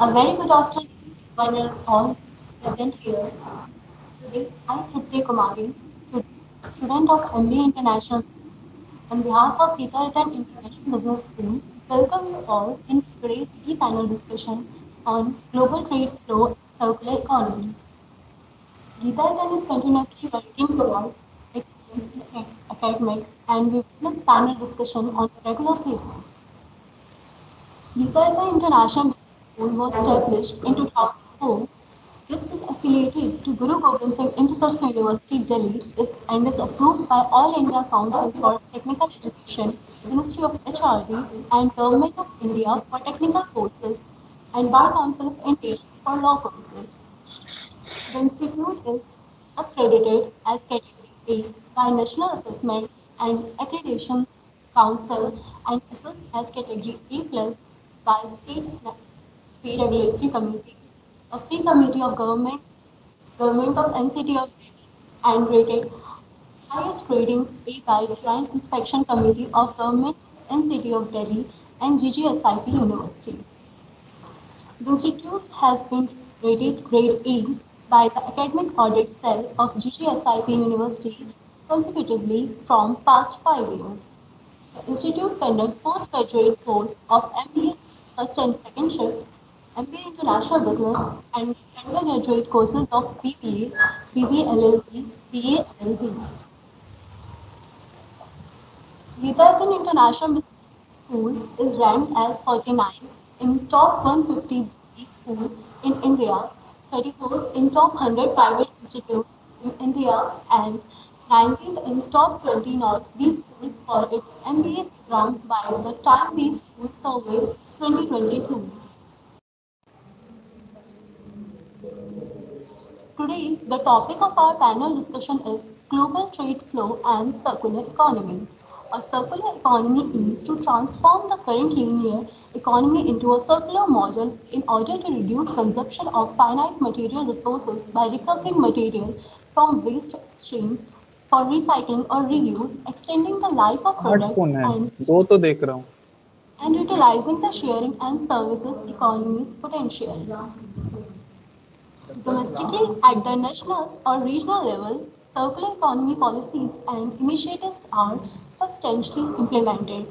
A very good afternoon, one and all present here. Today, I, Tripti Kumari, student of MBA International, on behalf of Geeta International Business School, welcome you all in today's e-panel discussion on global trade flow and circular economy. Geeta is continuously working towards excellence in academics, and we witness panel discussion on a regular basis. Geeta International Business School was established in 2004. This is affiliated to Guru Gobind Singh International University, Delhi, and is approved by All India Council for Technical Education, Ministry of HRD, and Government of India for technical courses, and Bar Council of India for law courses. The institute is accredited as Category A by National Assessment and Accreditation Council and assessed as Category A plus by State Fee Regulatory Committee, a fee committee of Government of NCT of Delhi, and rated highest rating A by Joint Inspection Committee of Government of NCT of Delhi and GGSIP University. The institute has been rated Grade A by the Academic Audit Cell of GGSIP University consecutively from past 5 years. The institute conducts postgraduate course of MBA first and second shift, MBA International Business, and undergraduate courses of BBA, BBA LLB, BA LLB. Vietnam International Business School is ranked as 49 in top 150 B schools in India, 34th in top 100 private institutes in India, and 19th in top 20 North B schools for its MBA program by the Time B School Survey 2022. Today, the topic of our panel discussion is global trade flow and circular economy. A circular economy aims to transform the current linear economy into a circular model in order to reduce consumption of finite material resources by recovering material from waste streams for recycling or reuse, extending the life of आठ products phone है, दो तो देख रहा हूँ. and utilizing the sharing and services economy's potential. Domestically, at the national or regional level, circular economy policies and initiatives are substantially implemented.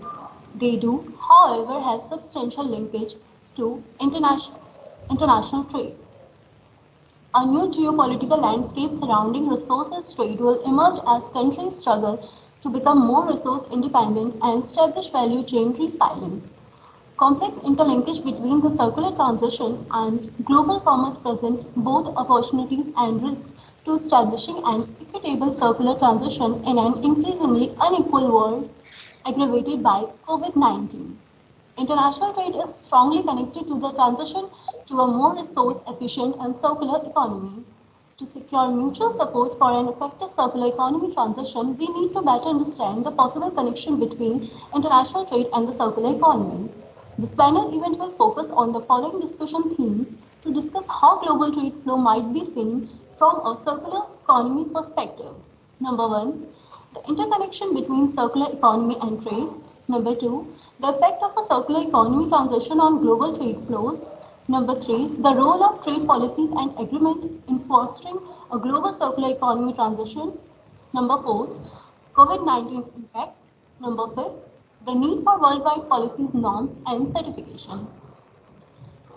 They do, however, have substantial linkage to international trade. A new geopolitical landscape surrounding resources trade will emerge as countries struggle to become more resource independent and establish value chain resilience. Complex interlinkage between the circular transition and global commerce present both opportunities and risks to establishing an equitable circular transition in an increasingly unequal world aggravated by COVID-19. International trade is strongly connected to the transition to a more resource efficient and circular economy. To secure mutual support for an effective circular economy transition, we need to better understand the possible connection between international trade and the circular economy. This panel event will focus on the following discussion themes to discuss how global trade flow might be seen from a circular economy perspective. Number one, the interconnection between circular economy and trade. Number two, the effect of a circular economy transition on global trade flows. Number three, the role of trade policies and agreements in fostering a global circular economy transition. Number four, COVID-19's impact. Number five, the need for worldwide policies, norms, and certification.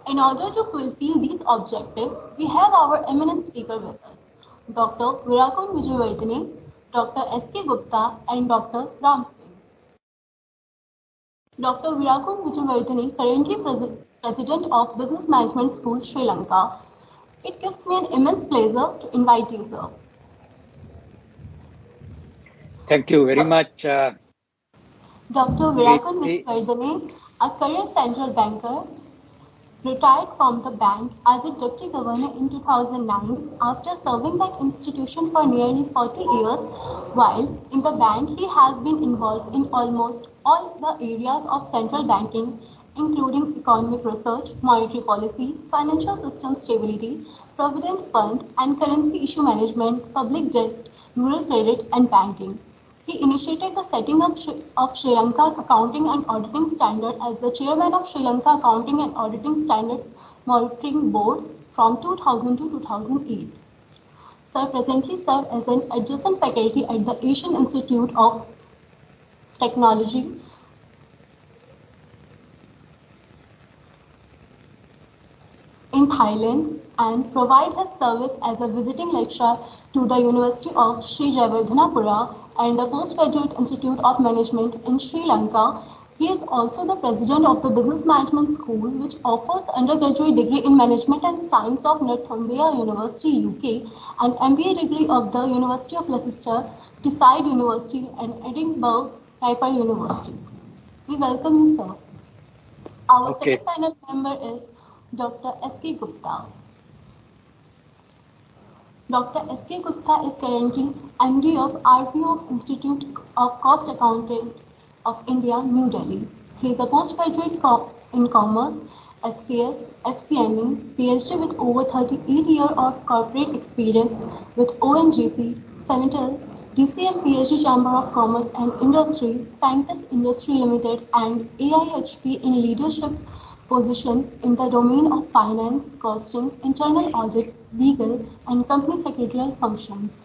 In order to fulfill these objectives, we have our eminent speaker with us, Dr. Wijewardenae, Dr. S.K. Gupta, and Dr. Ram Singh. Dr. Wijewardenae, currently President of Business Management School, Sri Lanka. It gives me an immense pleasure to invite you, sir. Thank you very much. Dr. Wijewardenae, a career central banker, retired from the bank as a deputy governor in 2009 after serving that institution for nearly 40 years. While in the bank, he has been involved in almost all the areas of central banking, including economic research, monetary policy, financial system stability, provident fund and currency issue management, public debt, rural credit, and banking. He initiated the setting up of Sri Lanka Accounting and Auditing Standard as the chairman of Sri Lanka Accounting and Auditing Standards Monitoring Board from 2000 to 2008. Sir presently serves as an adjunct faculty at the Asian Institute of Technology in Thailand and provide his service as a visiting lecturer to the University of Sri Wijewardenae and the Postgraduate Institute of Management in Sri Lanka. He is also the president of the Business Management School, which offers undergraduate degree in Management and Science of Northumbria University, UK, and MBA degree of the University of Leicester, Teesside University, and Edinburgh Piper University. We welcome you, sir. Our Okay. second panel member is Dr. S.K. Gupta. Dr. S.K. Gupta is currently MD of RPO Institute of Cost Accountant of India, New Delhi. He is a postgraduate in Commerce, FCS, FCME, PhD with over 38 years of corporate experience with ONGC, Cemental, DCM PhD Chamber of Commerce and Industry, Scientist Industry Limited, and AIHP in leadership position in the domain of finance, costing, internal audit, legal, and company secretarial functions.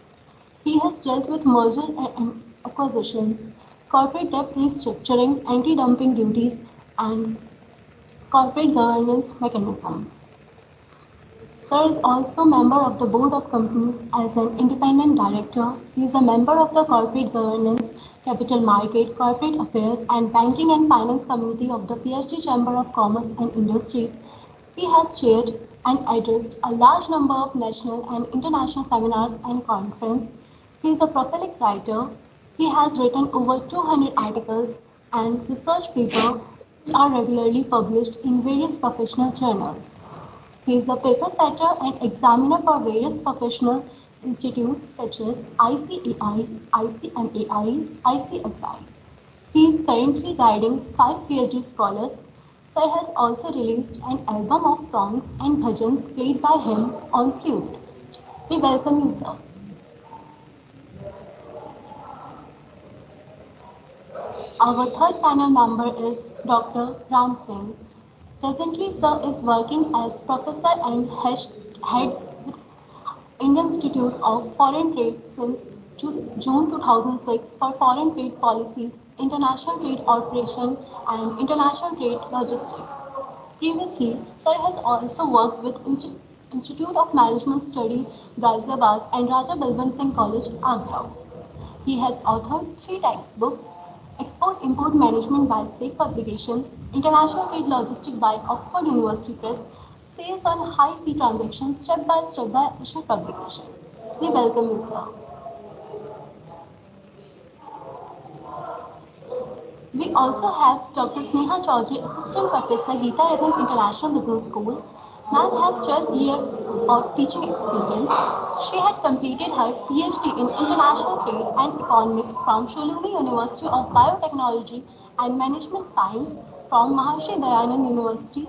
He has dealt with merger and acquisitions, corporate debt restructuring, anti-dumping duties, and corporate governance mechanism. Sir is also member of the board of companies as an independent director. He is a member of the corporate governance, capital market, corporate affairs, and banking and finance committee of the PhD Chamber of Commerce and Industries. He has chaired and addressed a large number of national and international seminars and conferences. He is a prolific writer. He has written over 200 articles and research papers which are regularly published in various professional journals. He is a paper setter and examiner for various professional institutes such as ICAI, ICMAI, ICSI. He is currently guiding 5 PhD scholars. Sir has also released an album of songs and bhajans played by him on flute. We welcome you, sir. Our third panel member is Dr. Ram Singh. Presently, Sir is working as professor and head Indian Institute of Foreign Trade since June 2006 for foreign trade policies, international trade operation, and international trade logistics. Previously, Sir has also worked with Institute of Management Study, Ghaziabad and Raja Balwant Singh College, Agra. He has authored 3 textbooks: Export-Import Management by State Publications, International Trade Logistics by Oxford University Press, Sales on High Sea Transactions Step by Step by Asher Publication. We welcome you, sir. We also have Dr. Sneha Chaudhary, Assistant Professor, Geeta Rhythm International Business School. Ma'am has 12 years of teaching experience. She had completed her PhD in International Trade and Economics from Sholumi University of Biotechnology and Management Science from Maharshi Dayanand University,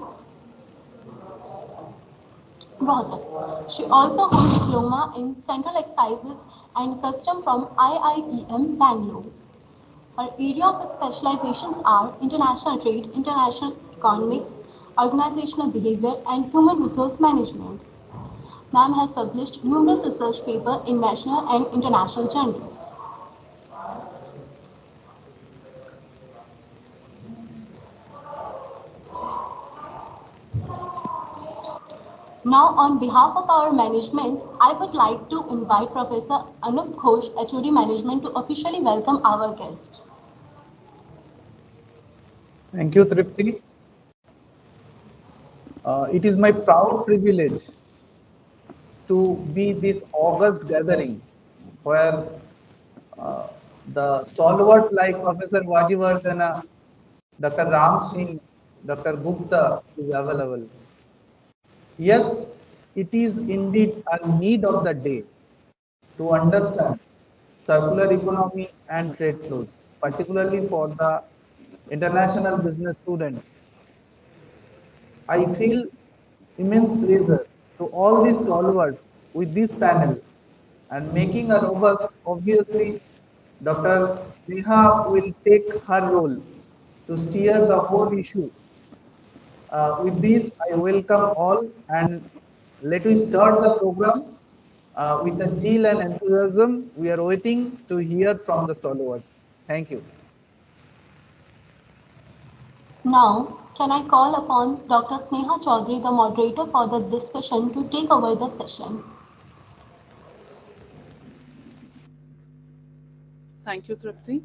Rohtak. She also holds diploma in Central Excises and Custom from IIEM Bangalore. Her area of specializations are international trade, international economics, organizational behavior, and human resource management. Ma'am has published numerous research papers in national and international journals. Now, on behalf of our management, I would like to invite Professor Anup Ghosh, HOD Management, to officially welcome our guest. Thank you, Tripti. It is my proud privilege to be this August gathering where uh, the stalwarts like Professor Wijewardenae, Dr. Ram Singh, Dr. Gupta is available. Yes, it is indeed a need of the day to understand circular economy and trade flows, particularly for the international business students. I feel immense pleasure to all these stalwarts with this panel and making a robust, obviously, Dr. Sneha will take her role to steer the whole issue With this, I welcome all and let us start the program with a zeal and enthusiasm. We are waiting to hear from the stalwarts. Thank you. Now, can I call upon Dr. Sneha Chaudhary, the moderator for the discussion, to take over the session? Thank you, Tripti.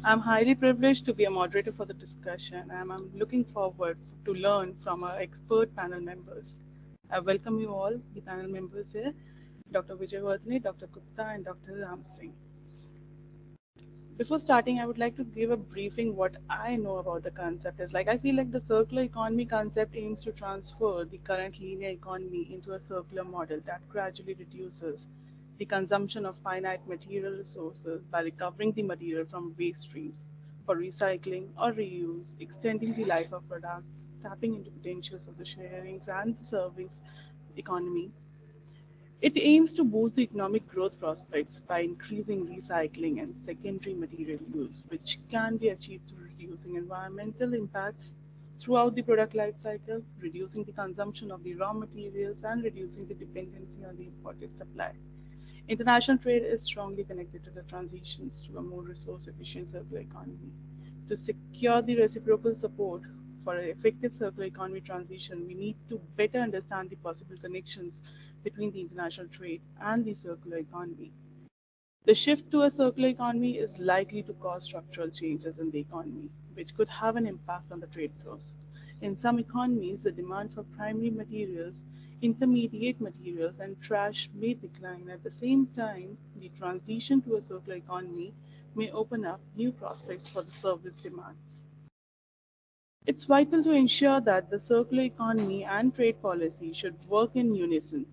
I'm highly privileged to be a moderator for the discussion, and I'm looking forward to learn from our expert panel members. I welcome you all, the panel members here, Dr. Wijewardenae, Dr. Gupta, and Dr. Singh. Before starting, I would like to give a briefing what I know about the concept. Is like I feel like the circular economy concept aims to transfer the current linear economy into a circular model that gradually reduces the consumption of finite material resources by recovering the material from waste streams for recycling or reuse, extending the life of products, tapping into potentials of the sharings and the service economy. It aims to boost the economic growth prospects by increasing recycling and secondary material use, which can be achieved through reducing environmental impacts throughout the product life cycle, reducing the consumption of the raw materials, and reducing the dependency on the imported supply. International trade is strongly connected to the transitions to a more resource efficient circular economy. To secure the reciprocal support for an effective circular economy transition, we need to better understand the possible connections between the international trade and the circular economy. The shift to a circular economy is likely to cause structural changes in the economy, which could have an impact on the trade flows. In some economies, the demand for primary materials, intermediate materials, and trash may decline. At the same time, the transition to a circular economy may open up new prospects for the service demands. It's vital to ensure that the circular economy and trade policy should work in unison.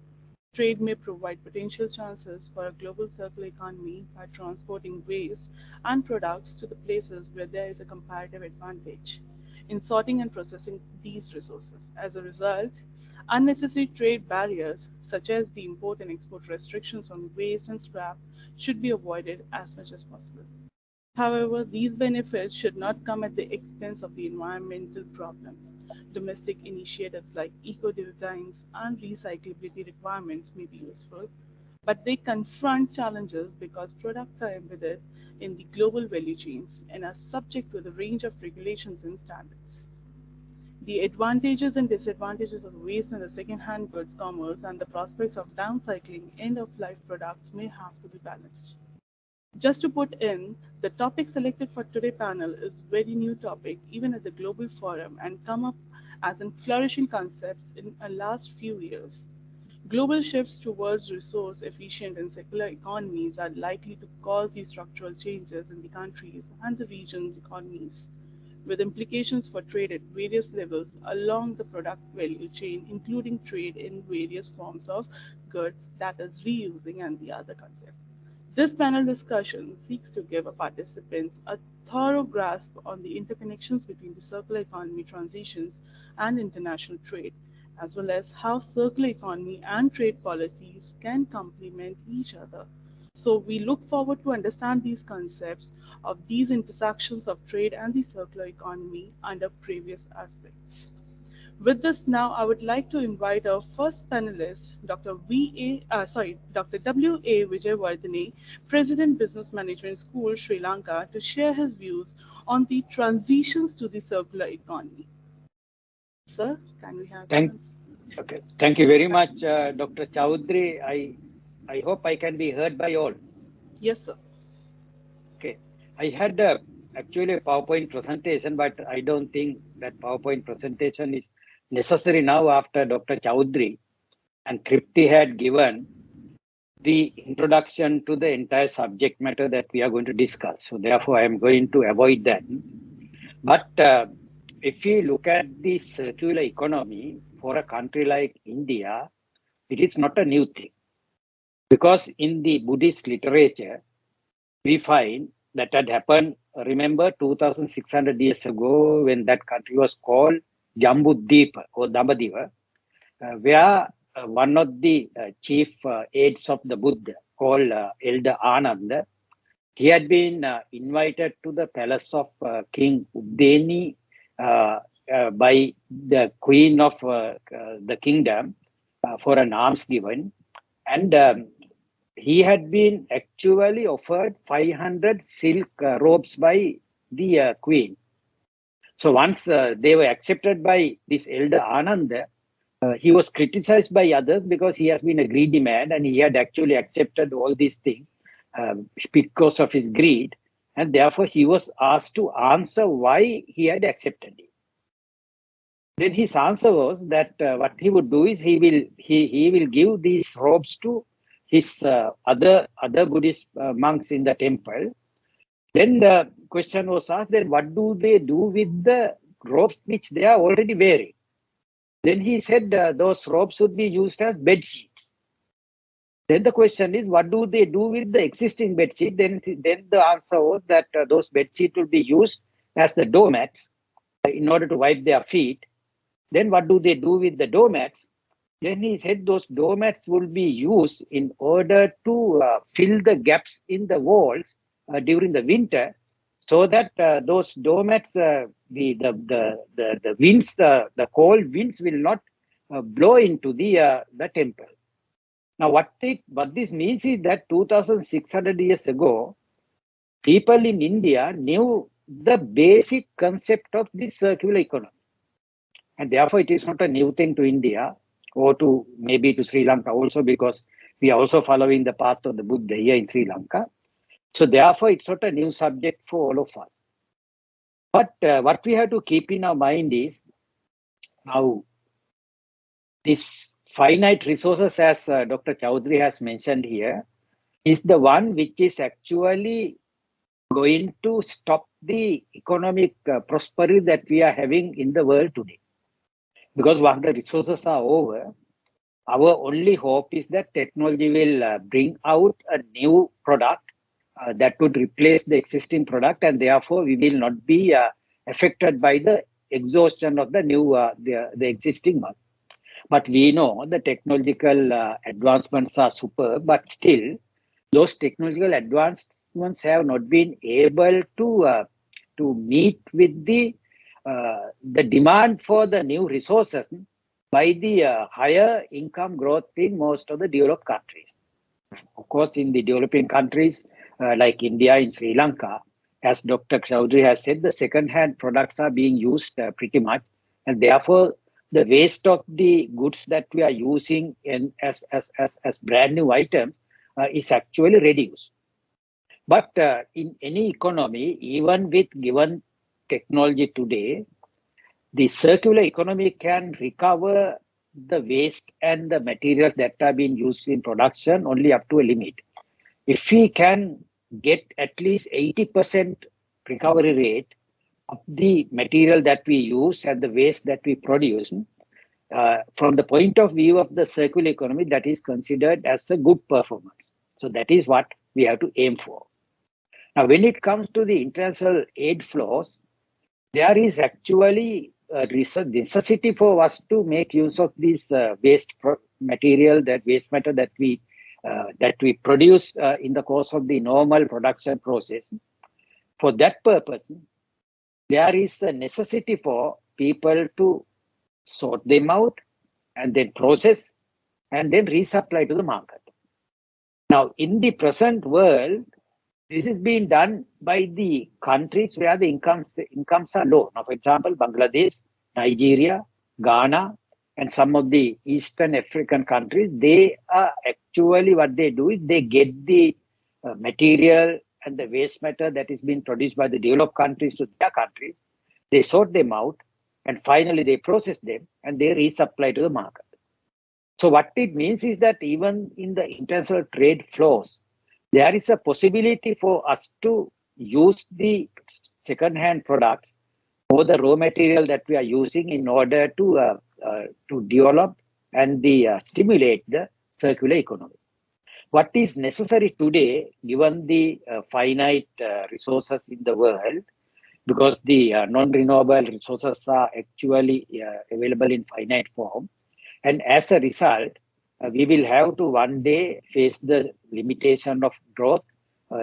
Trade may provide potential chances for a global circular economy by transporting waste and products to the places where there is a comparative advantage in sorting and processing these resources. As a result, unnecessary trade barriers, such as the import and export restrictions on waste and scrap, should be avoided as much as possible. However, these benefits should not come at the expense of the environmental problems. Domestic initiatives like eco designs and recyclability requirements may be useful, but they confront challenges because products are embedded in the global value chains and are subject to the range of regulations and standards. The advantages and disadvantages of waste and the second-hand goods commerce and the prospects of downcycling end-of-life products may have to be balanced. Just to put in, the topic selected for today's panel is very new topic even at the global forum and come up as in flourishing concepts in the last few years. Global shifts towards resource efficient and circular economies are likely to cause these structural changes in the countries and the region's economies, with implications for trade at various levels along the product value chain, including trade in various forms of goods, that is, reusing and the other concepts. This panel discussion seeks to give our participants a thorough grasp on the interconnections between the circular economy transitions and international trade, as well as how circular economy and trade policies can complement each other. So we look forward to understand these concepts of these intersections of trade and the circular economy under previous aspects. With this now, I would like to invite our first panelist, Dr. W.A. Wijewardenae, President Business Management School, Sri Lanka, to share his views on the transitions to the circular economy. Sir, can we have Thank, you? okay. Thank you very much, Dr. Chaudhary. I hope I can be heard by all. Yes, sir. Okay. I had actually a PowerPoint presentation, but I don't think that PowerPoint presentation is necessary now after Dr. Chaudhary and Tripti had given the introduction to the entire subject matter that we are going to discuss. So therefore, I am going to avoid that. But if you look at the circular economy for a country like India, it is not a new thing. Because in the Buddhist literature, we find that had happened, remember, 2,600 years ago when that country was called Jambudvipa or Dambadiva, where one of the chief aides of the Buddha called Elder Ananda, he had been invited to the palace of King Udeni by the queen of the kingdom for an alms given, and he had been actually offered 500 silk robes by the queen. So once they were accepted by this elder Ananda, he was criticized by others because he has been a greedy man and he had actually accepted all these things because of his greed, and therefore he was asked to answer why he had accepted it. Then his answer was that what he would do is he will give these robes to his other Buddhist monks in the temple. Then the question was asked, then what do they do with the robes which they are already wearing? Then he said those robes would be used as bed sheets. Then the question is, what do they do with the existing bed sheet? Then the answer was that those bed sheets will be used as the doormats in order to wipe their feet. Then what do they do with the doormats? Then he said those doormats will be used in order to fill the gaps in the walls during the winter, so that those doormats, the winds, the cold winds will not blow into the temple. Now, what this means is that 2,600 years ago, people in India knew the basic concept of this circular economy. And therefore, it is not a new thing to India or to maybe to Sri Lanka also, because we are also following the path of the Buddha here in Sri Lanka. So therefore, it's not a new subject for all of us. But what we have to keep in our mind is now this finite resources, as Dr. Chaudhary has mentioned here, is the one which is actually going to stop the economic prosperity that we are having in the world today. Because once the resources are over, our only hope is that technology will bring out a new product that would replace the existing product, and therefore we will not be affected by the exhaustion of the new the existing one. But we know the technological advancements are superb, but still those technological advancements have not been able to meet with the demand for the new resources by the higher income growth in most of the developed countries. Of course, in the developing countries like India, in Sri Lanka, as Dr. Chaudhary has said, the second-hand products are being used pretty much, and therefore the waste of the goods that we are using as brand new items is actually reduced. But in any economy, even with given technology today, the circular economy can recover the waste and the materials that are being used in production only up to a limit. If we can get at least 80% recovery rate of the material that we use and the waste that we produce, from the point of view of the circular economy, that is considered as a good performance. So that is what we have to aim for. Now, when it comes to the international aid flows, there is actually a necessity for us to make use of this waste material, that waste matter that we produce in the course of the normal production process. For that purpose, there is a necessity for people to sort them out and then process and then resupply to the market. Now, in the present world, this is being done by the countries where the incomes are low. Now, for example, Bangladesh, Nigeria, Ghana, and some of the Eastern African countries, they are actually, what they do is they get the material and the waste matter that is being produced by the developed countries to their countries. They sort them out, and finally they process them and they resupply to the market. So what it means is that even in the international trade flows, there is a possibility for us to use the second-hand products or the raw material that we are using in order to develop and stimulate the circular economy. What is necessary today, given the finite resources in the world, because the non-renewable resources are actually available in finite form, and as a result, we will have to one day face the limitation of growth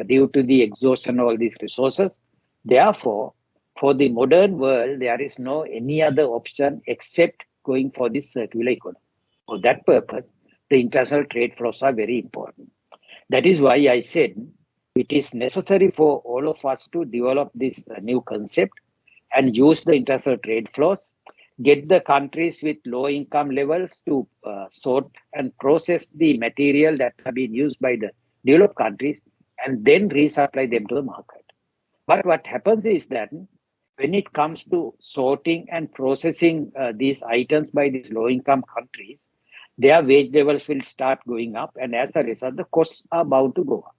due to the exhaustion of all these resources. Therefore, For the modern world, there is no any other option except going for this circular economy. For that purpose, the international trade flows are very important. That is why I said it is necessary for all of us to develop this new concept and use the international trade flows, get the countries with low income levels to sort and process the material that have been used by the developed countries and then resupply them to the market. But what happens is that when it comes to sorting and processing these items by these low income countries, their wage levels will start going up, and as a result, the costs are bound to go up.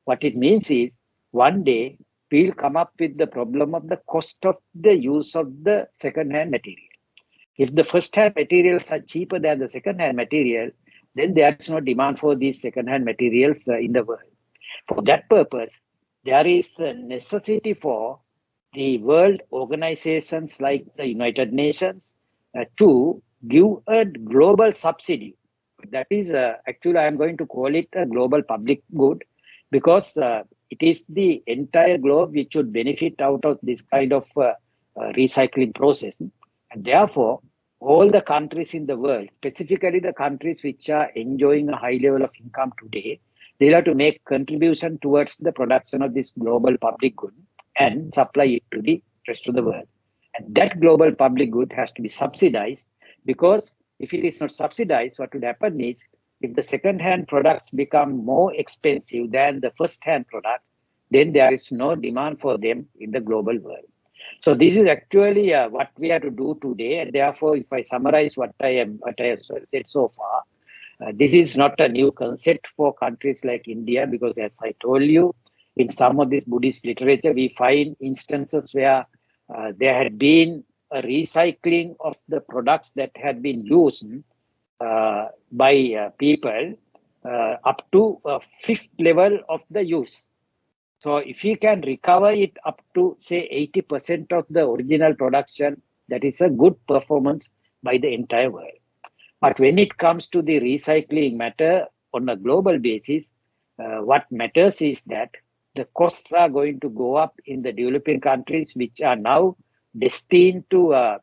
What it means is one day we'll come up with the problem of the cost of the use of the second-hand material. If the first-hand materials are cheaper than the second-hand material, then there is no demand for these second-hand materials in the world. For that purpose, there is a necessity for the world organizations like the United Nations to give a global subsidy. That is, actually, I am going to call it a global public good because it is the entire globe which should benefit out of this kind of recycling process. And therefore, all the countries in the world, specifically the countries which are enjoying a high level of income today, they'll have to make contribution towards the production of this global public good and supply it to the rest of the world. And that global public good has to be subsidized because if it is not subsidized, what would happen is if the second-hand products become more expensive than the first-hand product, then there is no demand for them in the global world. So this is actually what we have to do today. And therefore, if I summarize what I have said so far, this is not a new concept for countries like India because, as I told you, in some of this Buddhist literature, we find instances where there had been a recycling of the products that had been used by people up to a fifth level of the use. So if we can recover it up to, say, 80% of the original production, that is a good performance by the entire world. But when it comes to the recycling matter on a global basis, what matters is that the costs are going to go up in the developing countries, which are now destined to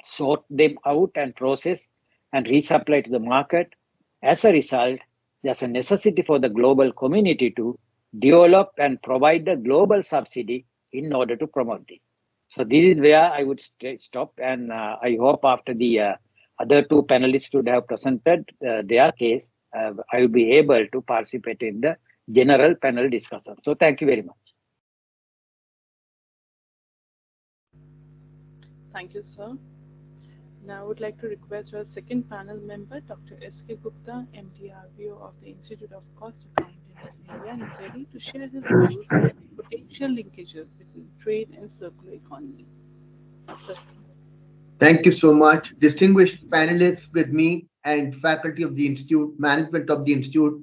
sort them out and process and resupply to the market. As a result, there's a necessity for the global community to develop and provide the global subsidy in order to promote this. So this is where I would stop, and I hope after the other two panelists would have presented their case, I will be able to participate in the general panel discussion. So thank you very much. Thank you, sir. Now I would like to request our second panel member, Dr. S.K. Gupta, MD RVO of the Institute of Cost Accounting of India, New Delhi, to share his views on potential linkages between trade and circular economy. Sir. Thank you so much. Distinguished panelists with me and faculty of the Institute, management of the Institute,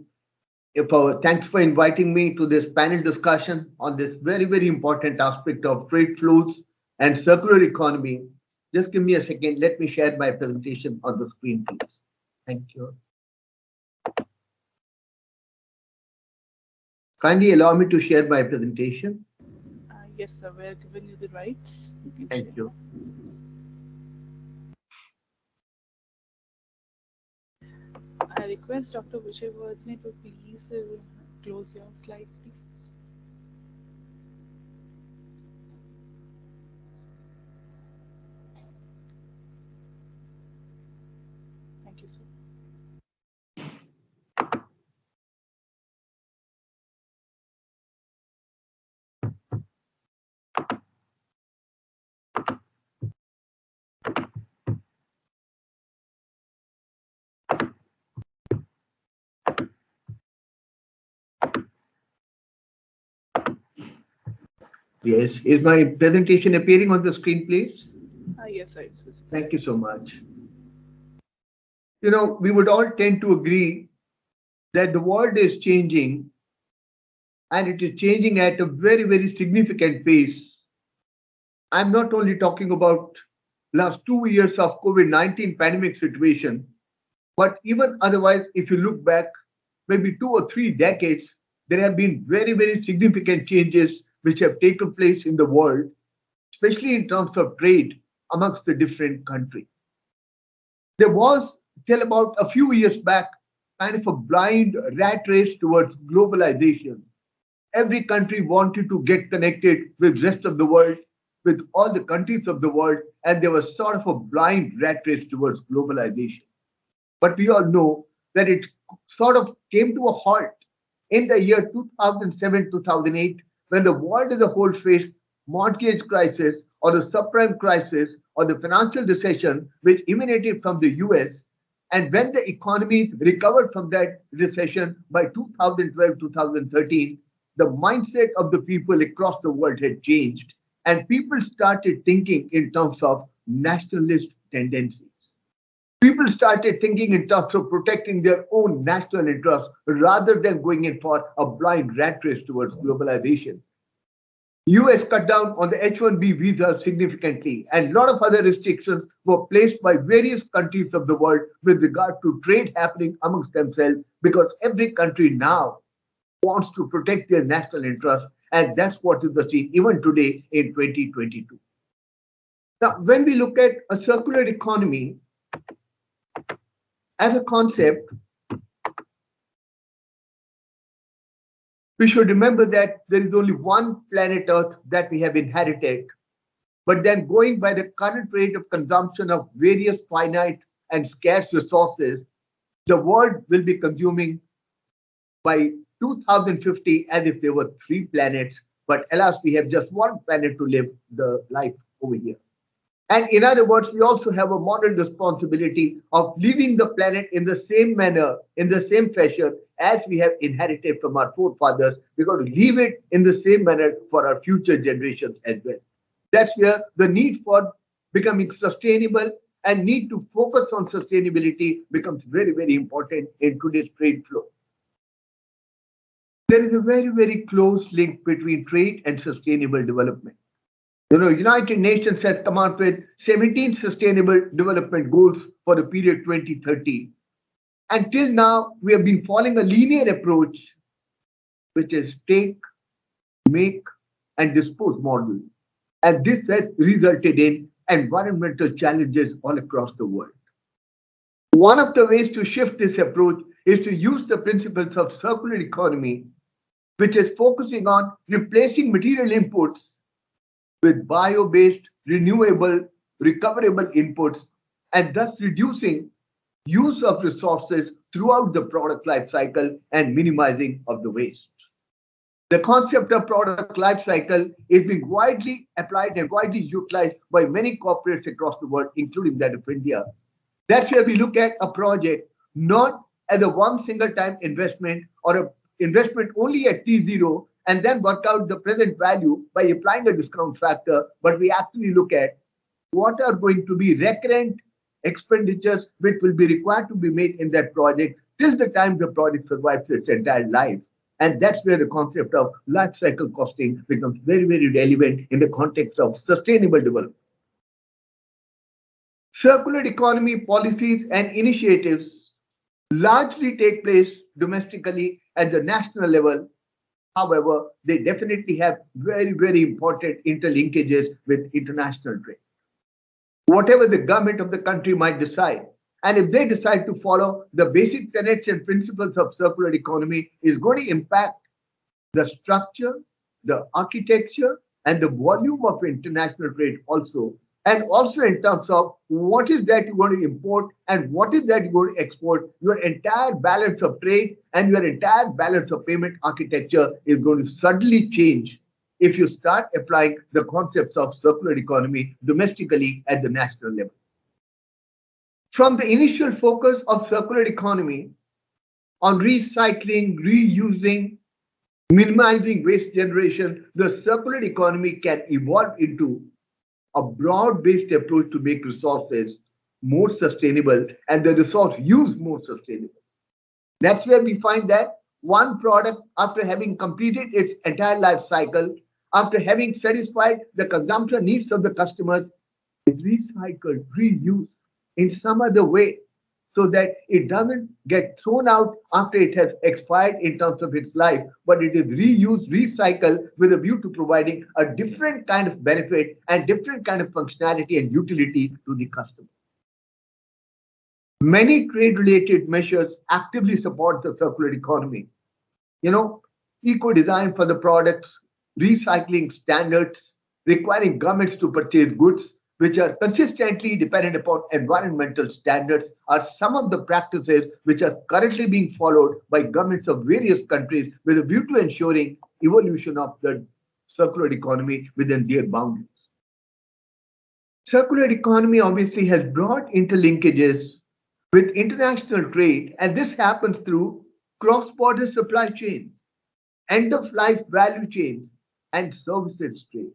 thanks for inviting me to this panel discussion on this very, very important aspect of trade flows and circular economy. Just give me a second. Let me share my presentation on the screen, please. Thank you. Kindly allow me to share my presentation. Yes, sir. We are giving you the rights. Thank you. I request Dr. Wijewardenae to please close your slides, please. Thank you, sir. Yes. Is my presentation appearing on the screen, please? Yes, sir. It's visible. Thank you so much. You know, we would all tend to agree that the world is changing, and it is changing at a very, very significant pace. I'm not only talking about last 2 years of COVID-19 pandemic situation, but even otherwise, if you look back maybe 2 or 3 decades, there have been very, very significant changes which have taken place in the world, especially in terms of trade amongst the different countries. There was, till about a few years back, kind of a blind rat race towards globalization. Every country wanted to get connected with rest of the world, with all the countries of the world, and there was sort of a blind rat race towards globalization. But we all know that it sort of came to a halt in the year 2007 2008 when the world as a whole faced mortgage crisis or the subprime crisis or the financial recession which emanated from the US. And when the economies recovered from that recession by 2012 2013, the mindset of the people across the world had changed and people started thinking in terms of nationalist tendencies. People started thinking in terms of protecting their own national interests rather than going in for a blind rat race towards globalization. US cut down on the H-1B visa significantly, and a lot of other restrictions were placed by various countries of the world with regard to trade happening amongst themselves because every country now wants to protect their national interests, and that's what is the scene even today in 2022. Now, when we look at a circular economy as a concept, we should remember that there is only one planet Earth that we have inherited. But then, going by the current rate of consumption of various finite and scarce resources, the world will be consuming by 2050 as if there were three planets. But alas, we have just one planet to live the life over here. And in other words, we also have a moral responsibility of leaving the planet in the same manner, in the same fashion as we have inherited from our forefathers. We've got to leave it in the same manner for our future generations as well. That's where the need for becoming sustainable and need to focus on sustainability becomes very, very important in today's trade flow. There is a very, very close link between trade and sustainable development. United Nations has come out with 17 sustainable development goals for the period 2030. Until now, we have been following a linear approach, which is take, make, and dispose model. And this has resulted in environmental challenges all across the world. One of the ways to shift this approach is to use the principles of circular economy, which is focusing on replacing material inputs with bio-based, renewable, recoverable inputs, and thus reducing use of resources throughout the product life cycle and minimizing of the waste. The concept of product life cycle is being widely applied and widely utilized by many corporates across the world, including that of India. That's where we look at a project not as a one single time investment or an investment only at T0 and then work out the present value by applying a discount factor, but we actually look at what are going to be recurrent expenditures which will be required to be made in that project till the time the project survives its entire life. And that's where the concept of life cycle costing becomes very, very relevant in the context of sustainable development. Circular economy policies and initiatives largely take place domestically at the national level. However, they definitely have very, very important interlinkages with international trade. Whatever the government of the country might decide, and if they decide to follow the basic tenets and principles of circular economy, is going to impact the structure, the architecture, and the volume of international trade also. And also in terms of what is that you're going to import and what is that you're going to export, your entire balance of trade and your entire balance of payment architecture is going to suddenly change if you start applying the concepts of circular economy domestically at the national level. From the initial focus of circular economy on recycling, reusing, minimizing waste generation, the circular economy can evolve into a broad-based approach to make resources more sustainable and the resource use more sustainable. That's where we find that one product, after having completed its entire life cycle, after having satisfied the consumption needs of the customers, is recycled, reused in some other way so that it doesn't get thrown out after it has expired in terms of its life, but it is reused, recycled with a view to providing a different kind of benefit and different kind of functionality and utility to the customer. Many trade-related measures actively support the circular economy. You know, eco-design for the products, recycling standards, requiring governments to purchase goods which are consistently dependent upon environmental standards are some of the practices which are currently being followed by governments of various countries with a view to ensuring evolution of the circular economy within their boundaries. Circular economy obviously has broad interlinkages with international trade, and this happens through cross-border supply chains, end-of-life value chains, and services trade.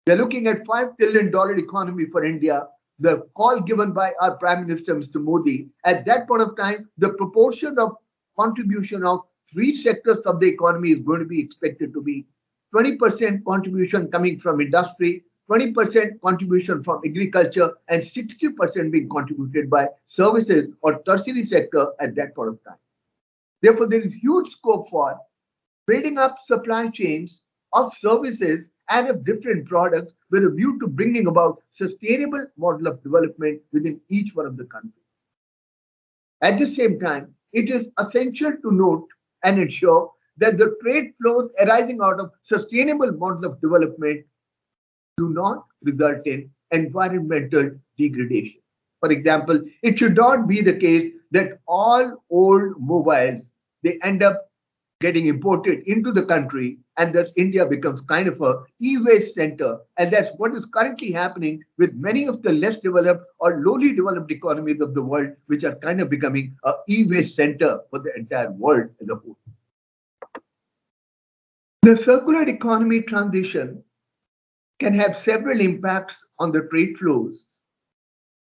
We're looking at $5 trillion economy for India. The call given by our Prime Minister, Mr. Modi, at that point of time, the proportion of contribution of three sectors of the economy is going to be expected to be 20% contribution coming from industry, 20% contribution from agriculture, and 60% being contributed by services or tertiary sector at that point of time. Therefore, there is huge scope for building up supply chains of services and of different products with a view to bringing about sustainable model of development within each one of the countries. At the same time, it is essential to note and ensure that the trade flows arising out of sustainable model of development do not result in environmental degradation. For example, it should not be the case that all old mobiles they end up getting imported into the country, and thus India becomes kind of a e-waste center. And that's what is currently happening with many of the less developed or lowly developed economies of the world, which are kind of becoming a e-waste center for the entire world as a whole. The circular economy transition can have several impacts on the trade flows.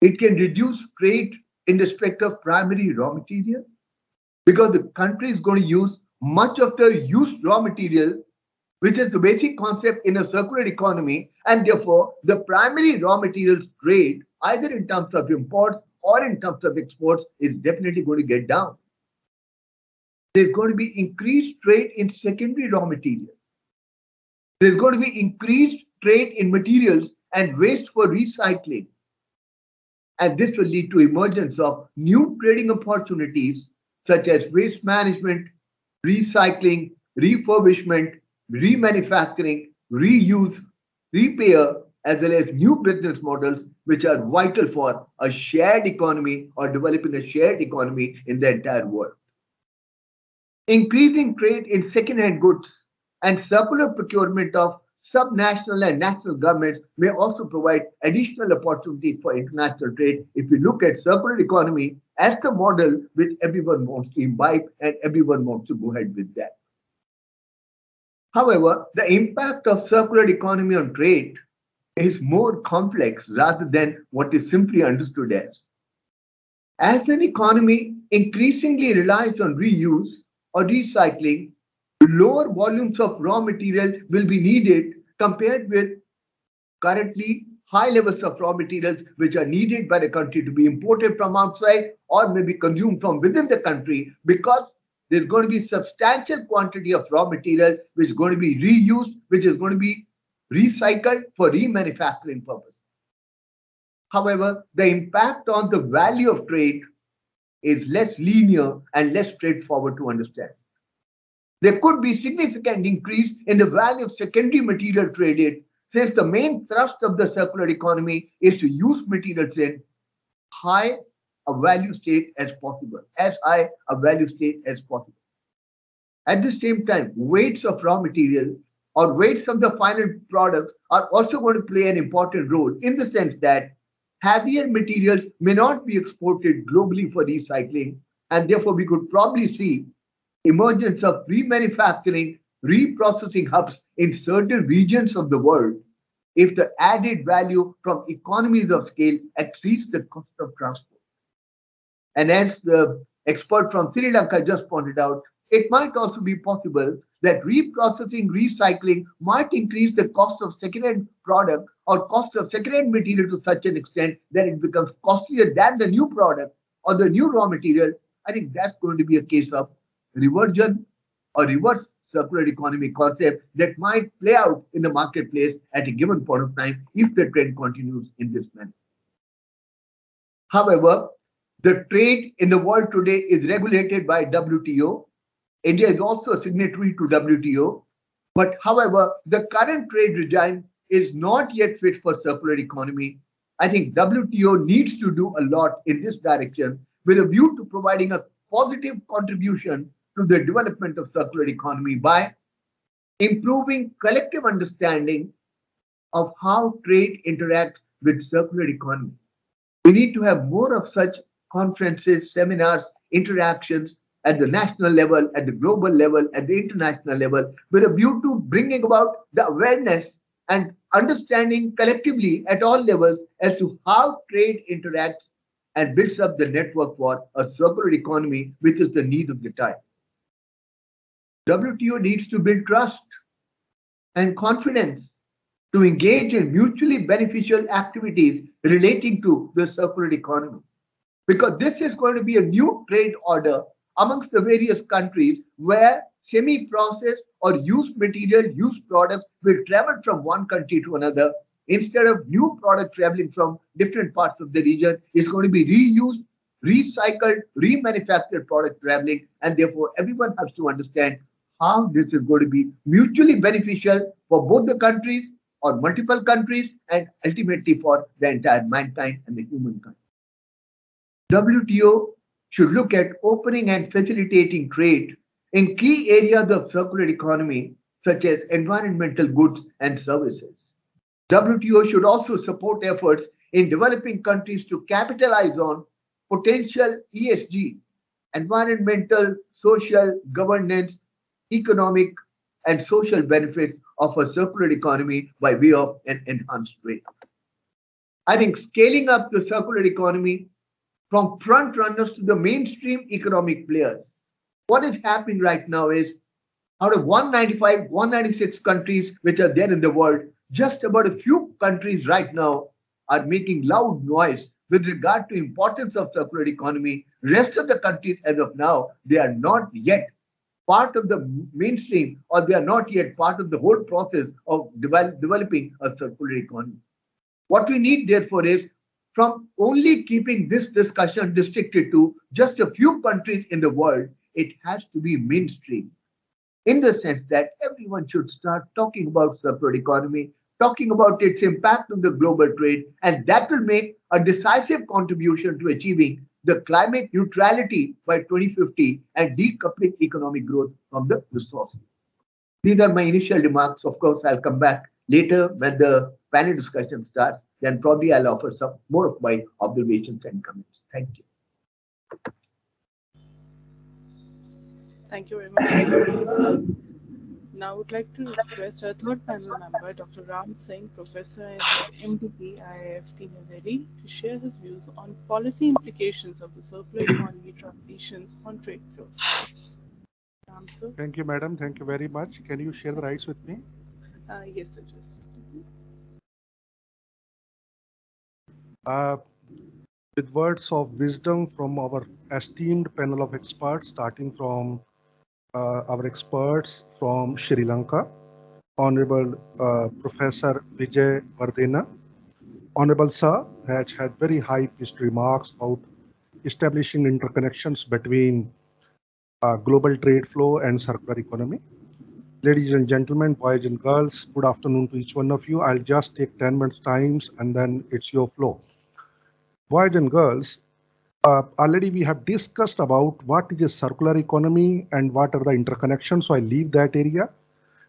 It can reduce trade in respect of primary raw material because the country is going to use much of the used raw material, which is the basic concept in a circular economy, and therefore the primary raw materials trade, either in terms of imports or in terms of exports, is definitely going to get down. There's going to be increased trade in secondary raw material. There's going to be increased trade in materials and waste for recycling. And this will lead to emergence of new trading opportunities such as waste management, recycling, refurbishment, remanufacturing, reuse, repair, as well as new business models which are vital for a shared economy or developing a shared economy in the entire world. Increasing trade in second-hand goods and circular procurement of subnational and national governments may also provide additional opportunities for international trade if we look at circular economy as the model which everyone wants to imbibe and everyone wants to go ahead with that. However, the impact of circular economy on trade is more complex rather than what is simply understood as. As an economy increasingly relies on reuse or recycling, lower volumes of raw material will be needed compared with currently high levels of raw materials which are needed by the country to be imported from outside or maybe consumed from within the country, because there's going to be substantial quantity of raw material which is going to be reused, which is going to be recycled for remanufacturing purposes. However, the impact on the value of trade is less linear and less straightforward to understand. There could be significant increase in the value of secondary material traded, since the main thrust of the circular economy is to use materials in high a value state as possible, as high a value state as possible. At the same time, weights of raw material or weights of the final products are also going to play an important role, in the sense that heavier materials may not be exported globally for recycling, and therefore we could probably see emergence of remanufacturing, reprocessing hubs in certain regions of the world if the added value from economies of scale exceeds the cost of transport. And as the expert from Sri Lanka just pointed out, it might also be possible that reprocessing, recycling might increase the cost of second-hand product or cost of second-hand material to such an extent that it becomes costlier than the new product, or the new raw material, I think that's going to be a case of reversion or reverse circular economy concept that might play out in the marketplace at a given point of time if the trend continues in this manner. However, the trade in the world today is regulated by WTO. India is also a signatory to WTO. But however, the current trade regime is not yet fit for circular economy. I think WTO needs to do a lot in this direction with a view to providing a positive contribution to the development of circular economy by improving collective understanding of how trade interacts with circular economy. We need to have more of such conferences, seminars, interactions at the national level, at the global level, at the international level, with a view to bringing about the awareness and understanding collectively at all levels as to how trade interacts and builds up the network for a circular economy, which is the need of the time. WTO needs to build trust and confidence to engage in mutually beneficial activities relating to the circular economy. Because this is going to be a new trade order amongst the various countries where semi-processed or used material, used products will travel from one country to another. Instead of new product traveling from different parts of the region, it's going to be reused, recycled, remanufactured product traveling. And therefore, everyone has to understand how this is going to be mutually beneficial for both the countries or multiple countries and ultimately for the entire mankind and the humankind. WTO should look at opening and facilitating trade in key areas of circular economy, such as environmental goods and services. WTO should also support efforts in developing countries to capitalize on potential ESG, environmental, social, governance, economic, and social benefits of a circular economy by way of an enhanced trade. I think scaling up the circular economy from front runners to the mainstream economic players. What is happening right now is out of 195, 196 countries which are there in the world, just about a few countries right now are making loud noise with regard to importance of circular economy. Rest of the countries as of now, they are not yet part of the mainstream or they are not yet part of the whole process of developing a circular economy. What we need therefore is from only keeping this discussion restricted to just a few countries in the world, it has to be mainstream in the sense that everyone should start talking about circular economy, talking about its impact on the global trade, and that will make a decisive contribution to achieving the climate neutrality by 2050 and decoupling economic growth from the resources. These are my initial remarks. Of course, I'll come back later when the panel discussion starts. Then probably I'll offer some more of my observations and comments. Thank you. Thank you very much, sir. Now, I would like to request our third panel member, Dr. Ram Singh, Professor in MDP, IIFT, New Delhi, to share his views on policy implications of the circular economy transitions on trade flows. Ram, sir. Thank you, madam. Thank you very much. Can you share the rights with me? Yes, sir. Just. With words of wisdom from our esteemed panel of experts, starting from our experts from Sri Lanka, Honorable Professor Wijewardenae. Honorable Sir has had very high-pitched remarks about establishing interconnections between global trade flow and circular economy. Ladies and gentlemen, boys and girls, good afternoon to each one of you. I'll just take 10 minutes time and then it's your flow. Boys and girls, already we have discussed about what is a circular economy and what are the interconnections, so I leave that area.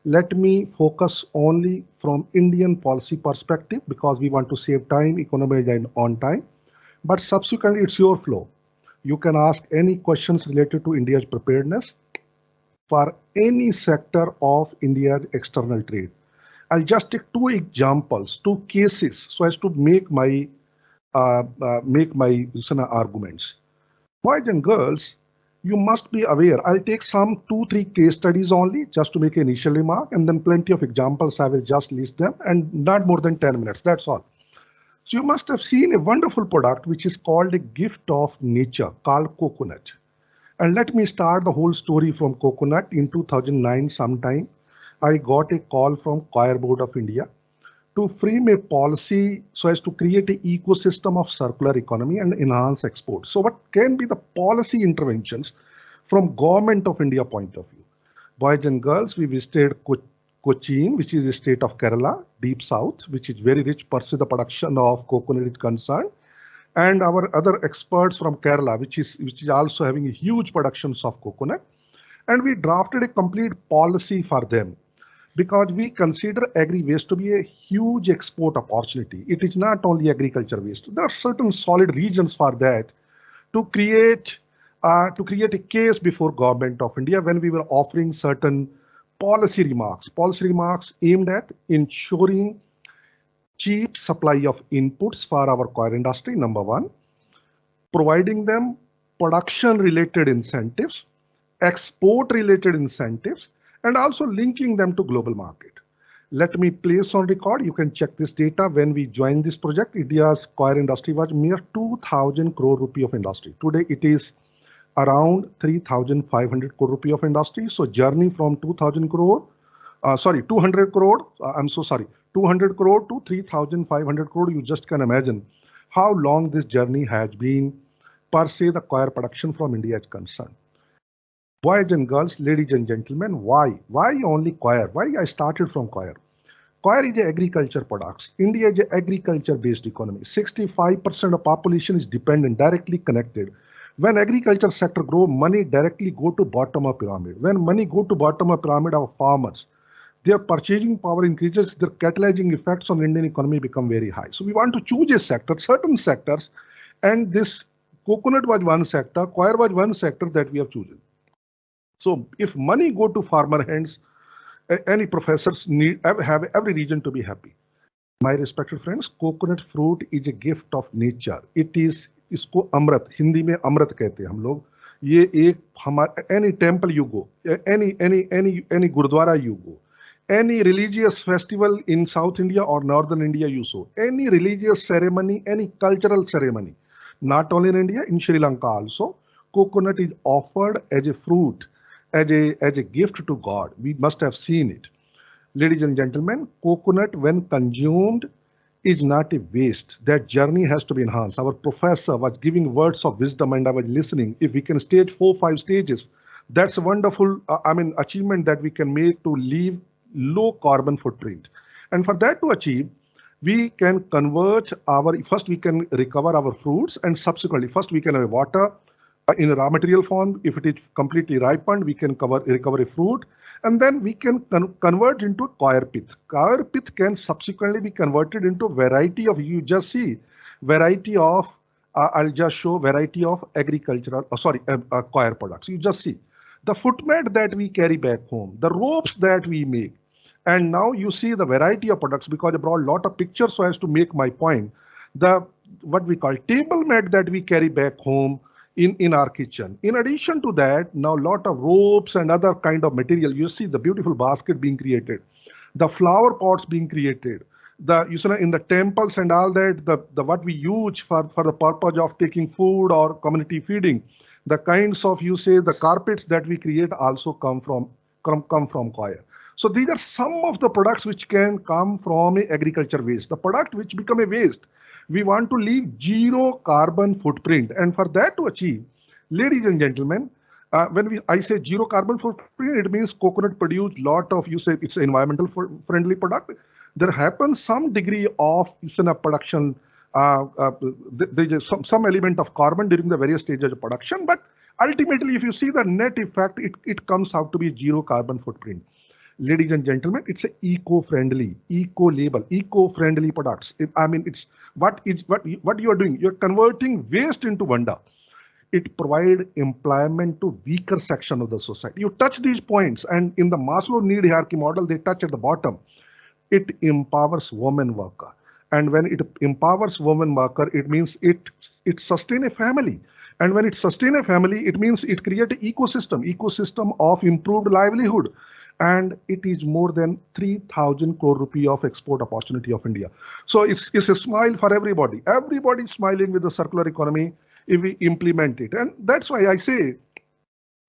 Let me focus only from Indian policy perspective because we want to save time, economize and on time. But subsequently, it's your flow. You can ask any questions related to India's preparedness for any sector of India's external trade. I'll just take two examples, two cases, so as to make my arguments. Boys and girls, you must be aware, I'll take some 2-3 case studies only just to make an initial remark, and then plenty of examples, I will just list them and not more than 10 minutes, that's all. So you must have seen a wonderful product which is called a gift of nature called coconut. And let me start the whole story from coconut. In 2009 sometime, I got a call from Choir Board of India to frame a policy so as to create an ecosystem of circular economy and enhance exports. So what can be the policy interventions from Government of India point of view? Boys and girls, we visited Cochin, which is the state of Kerala, deep south, which is very rich per se the production of coconut is concerned. And our other experts from Kerala, which is also having huge productions of coconut. And we drafted a complete policy for them because we consider agri-waste to be a huge export opportunity. It is not only agriculture waste. There are certain solid reasons for that to create a case before Government of India when we were offering certain policy remarks aimed at ensuring cheap supply of inputs for our coir industry, number one, providing them production related incentives, export related incentives, and also linking them to global market. Let me place on record, you can check this data. When we joined this project, India's coir industry was mere 2,000 crore rupee of industry. Today it is around 3,500 crore rupee of industry. So journey from 200 crore, 200 crore to 3,500 crore. You just can imagine how long this journey has been per se the coir production from India is concerned. Boys and girls, ladies and gentlemen, why? Why only coir? Why I started from coir? Coir is agriculture products. India is an agriculture-based economy. 65% of population is dependent, directly connected. When agriculture sector grow, money directly go to bottom of pyramid. When money go to bottom of pyramid of farmers, their purchasing power increases, their catalyzing effects on Indian economy become very high. So we want to choose a sector, certain sectors, and this coconut was one sector, coir was one sector that we have chosen. So if money go to farmer hands, any professors have every reason to be happy. My respected friends, coconut fruit is a gift of nature. It is, इसको अमृत, हिंदी में अमृत कहते हैं हम लोग. ये एक हमारे any temple you go, any gurdwara you go, any religious festival in South India or Northern India you saw, any religious ceremony, any cultural ceremony, not only in India, in Sri Lanka also, coconut is offered as a fruit, as a gift to God. We must have seen it. Ladies and gentlemen, coconut when consumed is not a waste. That journey has to be enhanced. Our professor was giving words of wisdom and I was listening. If we can stage 4-5 stages, that's a wonderful achievement that we can make to leave low carbon footprint. And for that to achieve, we can convert first we can recover our fruits and subsequently, first we can have water in a raw material form. If it is completely ripened, we can recover a fruit. And then we can convert into a coir pith. Coir pith can subsequently be converted into variety of, you just see, variety of, I'll just show variety of agricultural, coir products. You just see the footmat that we carry back home, the ropes that we make. And now you see the variety of products because I brought a lot of pictures so as to make my point. What we call table mat that we carry back home, in our kitchen. In addition to that, now a lot of ropes and other kind of material. You see the beautiful basket being created, the flower pots being created, in the temples and all that, the what we use for the purpose of taking food or community feeding, the kinds of the carpets that we create also come from coir. So these are some of the products which can come from a agriculture waste. The product which become a waste, we want to leave zero carbon footprint. And for that to achieve, ladies and gentlemen, when I say zero carbon footprint, it means coconut produce lot of, it's an environmental friendly product. There happens some degree of production, there is some element of carbon during the various stages of production, but ultimately if you see the net effect, it comes out to be zero carbon footprint. Ladies and gentlemen, it's an eco-friendly, eco-label, eco-friendly products. It's what you are doing. You're converting waste into wonder. It provides employment to weaker section of the society. You touch these points, and in the Maslow need hierarchy model, they touch at the bottom. It empowers woman worker, and when it empowers woman worker, it means it sustains a family. And when it sustains a family, it means it creates an ecosystem of improved livelihood. and it is more than 3,000 crore rupee of export opportunity of India. So it's a smile for everybody. Everybody's smiling with the circular economy if we implement it. And that's why I say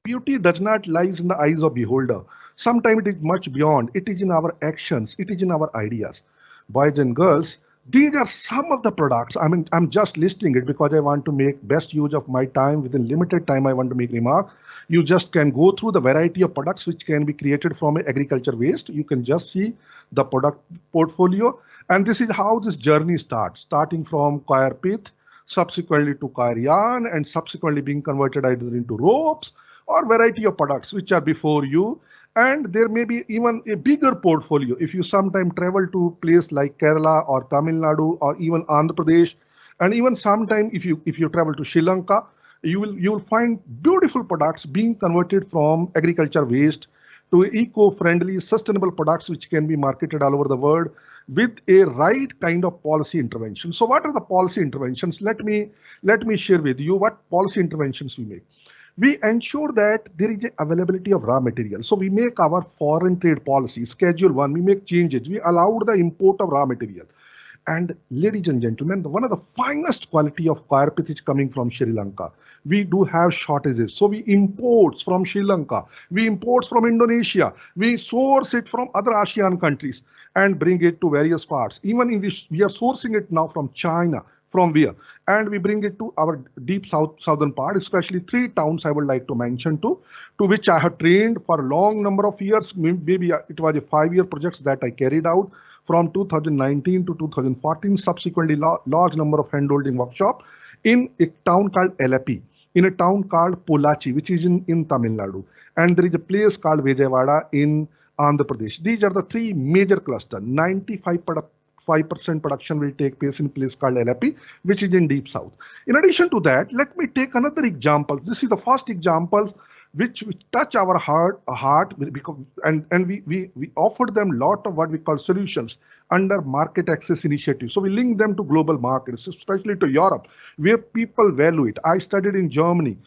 beauty does not lies in the eyes of beholder. Sometimes it is much beyond. It is in our actions. It is in our ideas. Boys and girls, these are some of the products. I mean, I'm just listing it because I want to make best use of my time. Within limited time, I want to make remark. You just can go through the variety of products which can be created from agriculture waste. You can just see the product portfolio. And this is how this journey starts, starting from coir pith, subsequently to coir yarn, and subsequently being converted either into ropes or variety of products which are before you. And there may be even a bigger portfolio. If you sometime travel to place like Kerala or Tamil Nadu or even Andhra Pradesh, and even sometime if you travel to Sri Lanka, you will find beautiful products being converted from agriculture waste to eco-friendly, sustainable products which can be marketed all over the world with a right kind of policy intervention. So what are the policy interventions? Let me share with you what policy interventions we make. We ensure that there is availability of raw material. So we make our foreign trade policy, Schedule 1, we make changes. We allowed the import of raw material. And ladies and gentlemen, one of the finest quality of coir pith is coming from Sri Lanka. We do have shortages. So we import from Sri Lanka, we import from Indonesia, we source it from other ASEAN countries and bring it to various parts. Even in this, we are sourcing it now from China, from where? And we bring it to our deep southern part, especially 3 towns I would like to mention to which I have trained for a long number of years. Maybe it was a 5-year project that I carried out from 2019 to 2014, subsequently large number of handholding workshop in a town called Elapi, in a town called Polachi, which is in Tamil Nadu. And there is a place called Wijewardenae in Andhra Pradesh. These are the 3 major clusters. 95% production will take place in a place called Elapi, which is in deep south. In addition to that, let me take another example. This is the first example which touch our heart because, and we offered them lot of what we call solutions under market access initiative. So we link them to global markets, especially to Europe, where people value it. I studied in Germany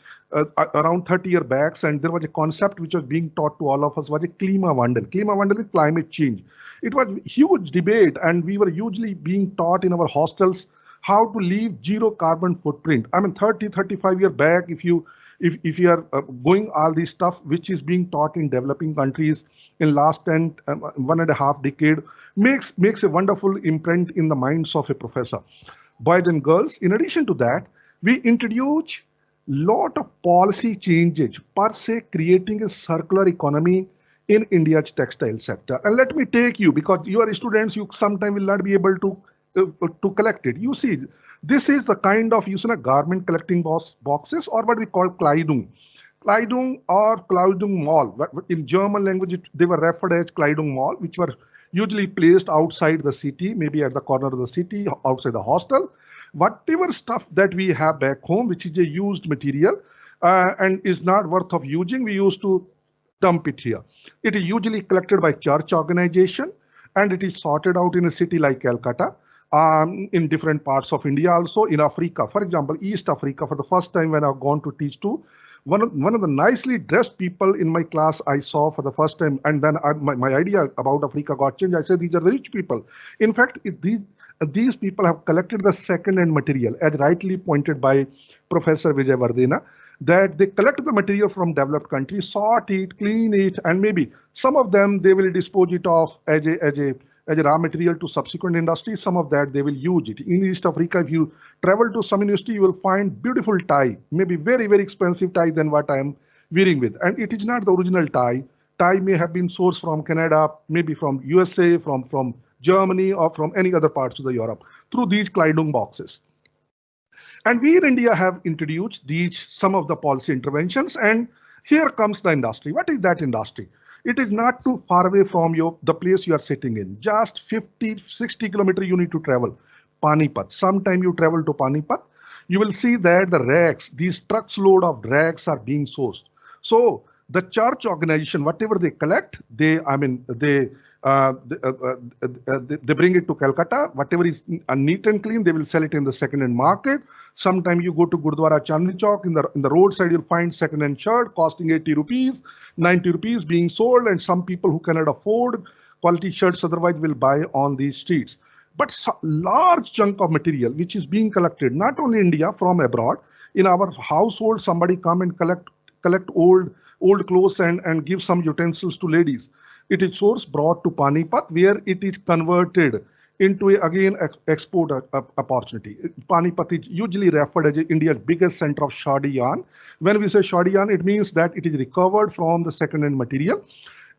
around 30 years back, and there was a concept which was being taught to all of us was a Klimawandel. Klimawandel is climate change. It was huge debate, and we were usually being taught in our hostels how to leave zero carbon footprint. I mean, 35 years back, if you are going all this stuff which is being taught in developing countries in last 1.5 decade makes a wonderful imprint in the minds of a professor. Boys and girls, in addition to that, we introduce lot of policy changes per se, creating a circular economy in India's textile sector. And let me take you, because you are students, you sometimes will not be able to collect it. You see, this is the kind of garment collecting boxes, or what we call Kleidung. Kleidung or Kleidung Mall. In German language, they were referred as Kleidung Mall, which were usually placed outside the city, maybe at the corner of the city, outside the hostel. Whatever stuff that we have back home, which is a used material and is not worth of using, we used to dump it here. It is usually collected by church organization, and it is sorted out in a city like Calcutta, in different parts of India, also in Africa. For example, East Africa, for the first time when I've gone to teach to, one of the nicely dressed people in my class I saw for the first time, and then my idea about Africa got changed. I said, these are the rich people. In fact, these people have collected the second-hand material, as rightly pointed by Professor Wijewardenae, that they collect the material from developed countries, sort it, clean it, and maybe some of them they will dispose it off as a raw material to subsequent industries. Some of that they will use it. In East Africa, if you travel to some university, you will find beautiful tie, maybe very, very expensive tie than what I am wearing with. And it is not the original tie. Tie may have been sourced from Canada, maybe from USA, from Germany, or from any other parts of the Europe through these Kleidung boxes. And we in India have introduced some of the policy interventions, and here comes the industry. What is that industry? It is not too far away from the place you are sitting in. Just 50-60 kilometers you need to travel. Panipat. Sometime you travel to Panipat, you will see that the racks, these trucks load of racks are being sourced. So the church organization, whatever they collect, they They bring it to Calcutta. Whatever is neat and clean, they will sell it in the second-hand market. Sometimes you go to Gurdwara Chandni Chowk, in the roadside, you'll find second-hand shirt costing 80 rupees, 90 rupees being sold, and some people who cannot afford quality shirts otherwise will buy on these streets. But large chunk of material which is being collected, not only India, from abroad. In our household, somebody come and collect old clothes and give some utensils to ladies. It is source brought to Panipat, where it is converted into again export opportunity. Panipat is usually referred as India's biggest center of shoddy yarn. When we say shoddy yarn, it means that it is recovered from the second-hand material.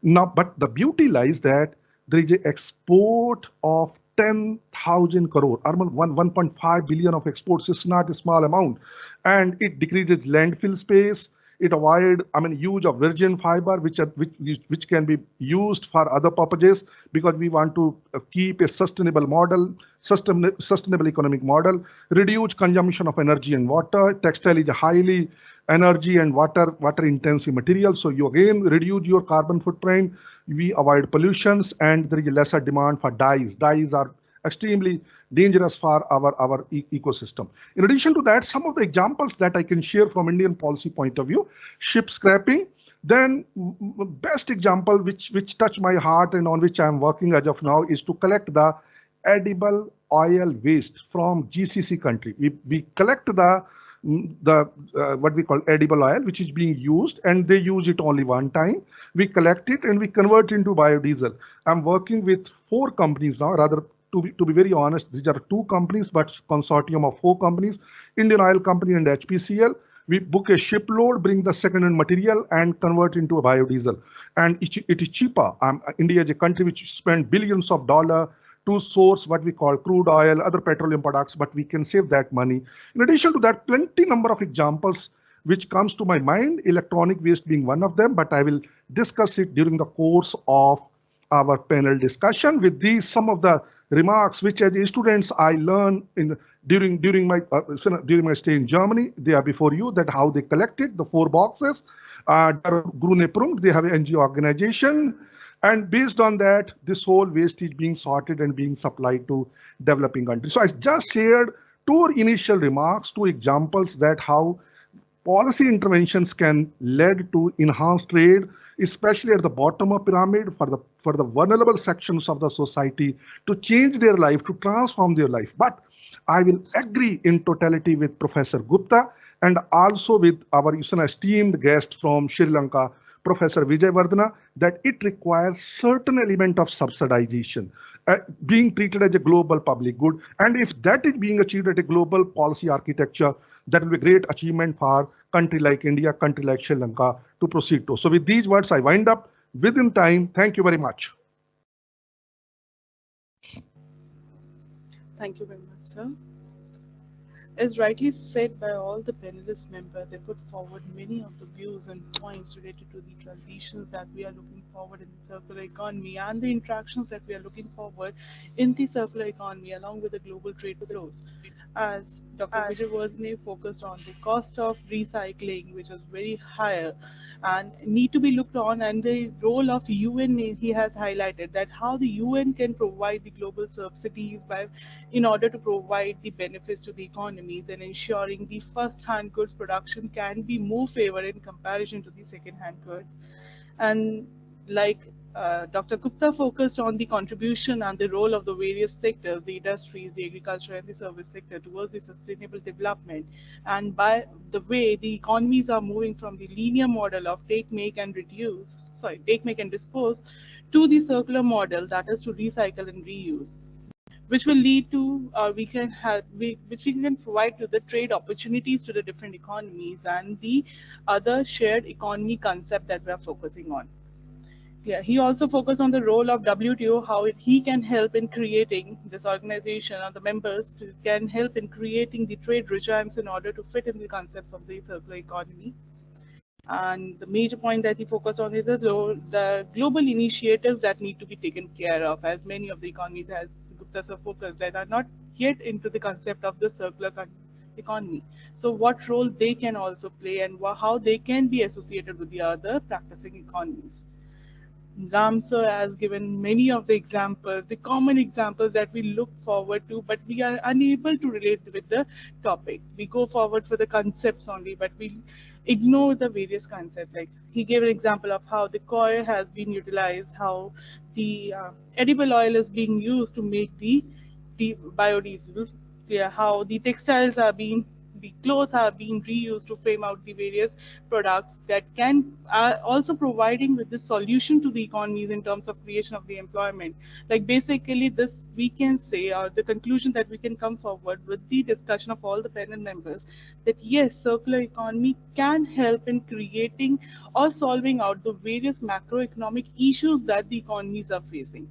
Now, but the beauty lies that there is an export of 10,000 crore, 1.5 billion of exports is not a small amount, and it decreases landfill space. It avoid, use of virgin fiber, which can be used for other purposes, because we want to keep a sustainable model, sustainable economic model, reduce consumption of energy and water. Textile is a highly energy and water intensive material, so you again reduce your carbon footprint. We avoid pollutions, and there is lesser demand for dyes. Dyes are extremely dangerous for our ecosystem. In addition to that, some of the examples that I can share from Indian policy point of view: ship scrapping. Then best example which touched my heart and on which I am working as of now is to collect the edible oil waste from GCC country. We collect the what we call edible oil, which is being used, and they use it only one time. We collect it and we convert it into biodiesel. I'm working with 4 companies now, rather to be very honest, these are 2 companies, but consortium of 4 companies, Indian Oil Company and HPCL. We book a shipload, bring the second-hand material and convert into a biodiesel. And it is cheaper. India is a country which spends billions of dollars to source what we call crude oil, other petroleum products, but we can save that money. In addition to that, plenty number of examples which comes to my mind, electronic waste being one of them, but I will discuss it during the course of our panel discussion. With these, some of the remarks which as students I learned during my stay in Germany, they are before you, that how they collected the 4 boxes. They have an NGO organization. And based on that, this whole waste is being sorted and being supplied to developing countries. So I just shared 2 initial remarks, 2 examples that how policy interventions can lead to enhanced trade, especially at the bottom of pyramid for the vulnerable sections of the society to change their life, to transform their life. But I will agree in totality with Professor Gupta and also with our esteemed guest from Sri Lanka, Professor Wijewardenae, that it requires certain element of subsidization, being treated as a global public good. And if that is being achieved at a global policy architecture, that will be a great achievement for country like India, country like Sri Lanka to proceed to. So with these words, I wind up within time. Thank you very much. Thank you very much, sir. As rightly said by all the panelist members, they put forward many of the views and points related to the transitions that we are looking forward in the circular economy and the interactions that we are looking forward in the circular economy along with the global trade flows. As Dr. Wijewardenae focused on the cost of recycling, which was very higher and need to be looked on, and the role of UN, he has highlighted that how the UN can provide the global subsidies in order to provide the benefits to the economies and ensuring the first-hand goods production can be more favored in comparison to the second-hand goods. And like Dr. Gupta focused on the contribution and the role of the various sectors, the industries, the agriculture and the service sector towards the sustainable development. And by the way, the economies are moving from the linear model of take, make and dispose to the circular model, that is to recycle and reuse, which will lead to which we can provide to the trade opportunities to the different economies and the other shared economy concept that we are focusing on. Yeah, he also focused on the role of WTO, how he can help in creating this organization, or the members can help in creating the trade regimes in order to fit in the concepts of the circular economy. And the major point that he focused on is the global initiatives that need to be taken care of, as many of the economies, as Gupta sir focused, that are not yet into the concept of the circular economy. So what role they can also play and how they can be associated with the other practicing economies. Ram sir has given many of the examples, the common examples that we look forward to, but we are unable to relate with the topic. We go forward for the concepts only, but we ignore the various concepts. Like he gave an example of how the coir has been utilized, how the edible oil is being used to make the biodiesel, yeah, how the textiles are being, the clothes are being reused to frame out the various products that can are also providing with the solution to the economies in terms of creation of the employment. Like basically this we can say, or the conclusion that we can come forward with the discussion of all the panel members, that yes, circular economy can help in creating or solving out the various macroeconomic issues that the economies are facing.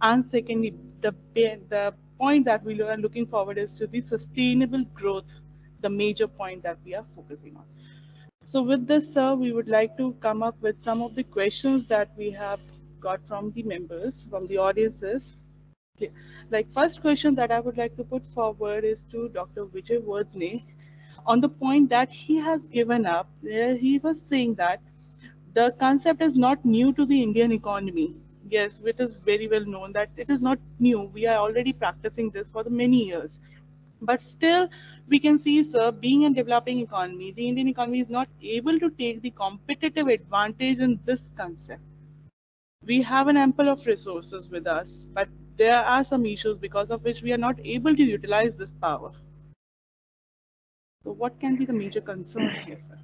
And secondly, the point that we are looking forward is to the sustainable growth, the major point that we are focusing on. So with this, sir, we would like to come up with some of the questions that we have got from the members, from the audiences. Okay. Like first question that I would like to put forward is to Dr. Wijewardenae on the point that he has given up. He was saying that the concept is not new to the Indian economy. Yes, it is very well known that it is not new. We are already practicing this for the many years. But still, we can see, sir, being a developing economy, the Indian economy is not able to take the competitive advantage in this concept. We have an ample of resources with us, but there are some issues because of which we are not able to utilize this power. So what can be the major concern here, sir?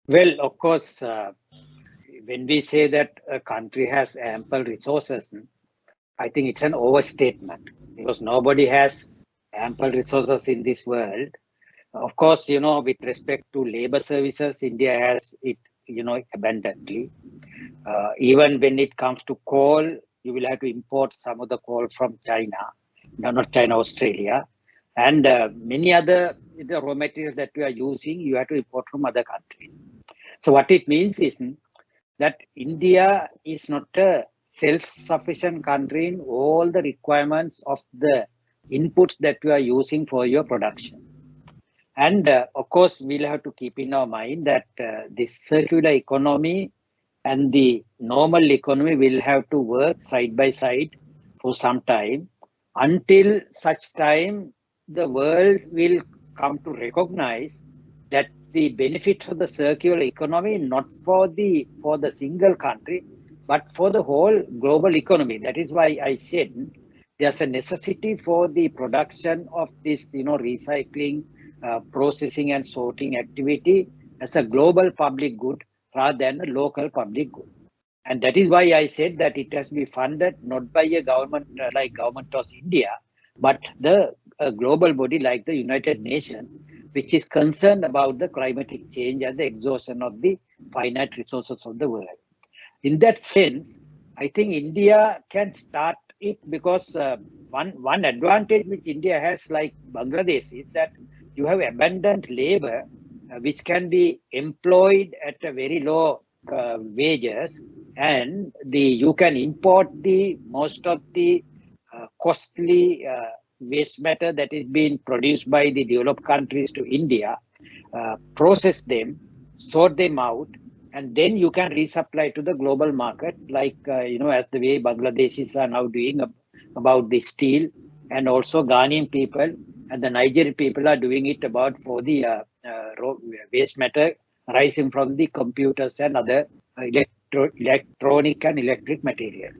Well, of course, when we say that a country has ample resources, I think it's an overstatement because nobody has ample resources in this world. Of course, with respect to labor services, India has it, abundantly. Even when it comes to coal, you will have to import some of the coal from China, no, not China, Australia, and many other the raw materials that we are using, you have to import from other countries. So what it means is that India is not a self-sufficient country in all the requirements of the inputs that you are using for your production. And of course, we'll have to keep in our mind that this circular economy and the normal economy will have to work side by side for some time until such time the world will come to recognize that the benefits of the circular economy not for the single country but for the whole global economy. That is why I said there's a necessity for the production of this recycling, processing and sorting activity as a global public good rather than a local public good. And that is why I said that it has to be funded not by a government like Government of India, but the global body like the United Nations, which is concerned about the climatic change and the exhaustion of the finite resources of the world. In that sense, I think India can start it because one advantage which India has, like Bangladesh, is that you have abundant labor which can be employed at a very low wages, and you can import the most of the costly waste matter that is being produced by the developed countries to India, process them, sort them out, and then you can resupply to the global market, like as the way Bangladeshis are now doing about the steel, and also Ghanaian people and the Nigerian people are doing it about for the waste matter arising from the computers and other electronic and electric material.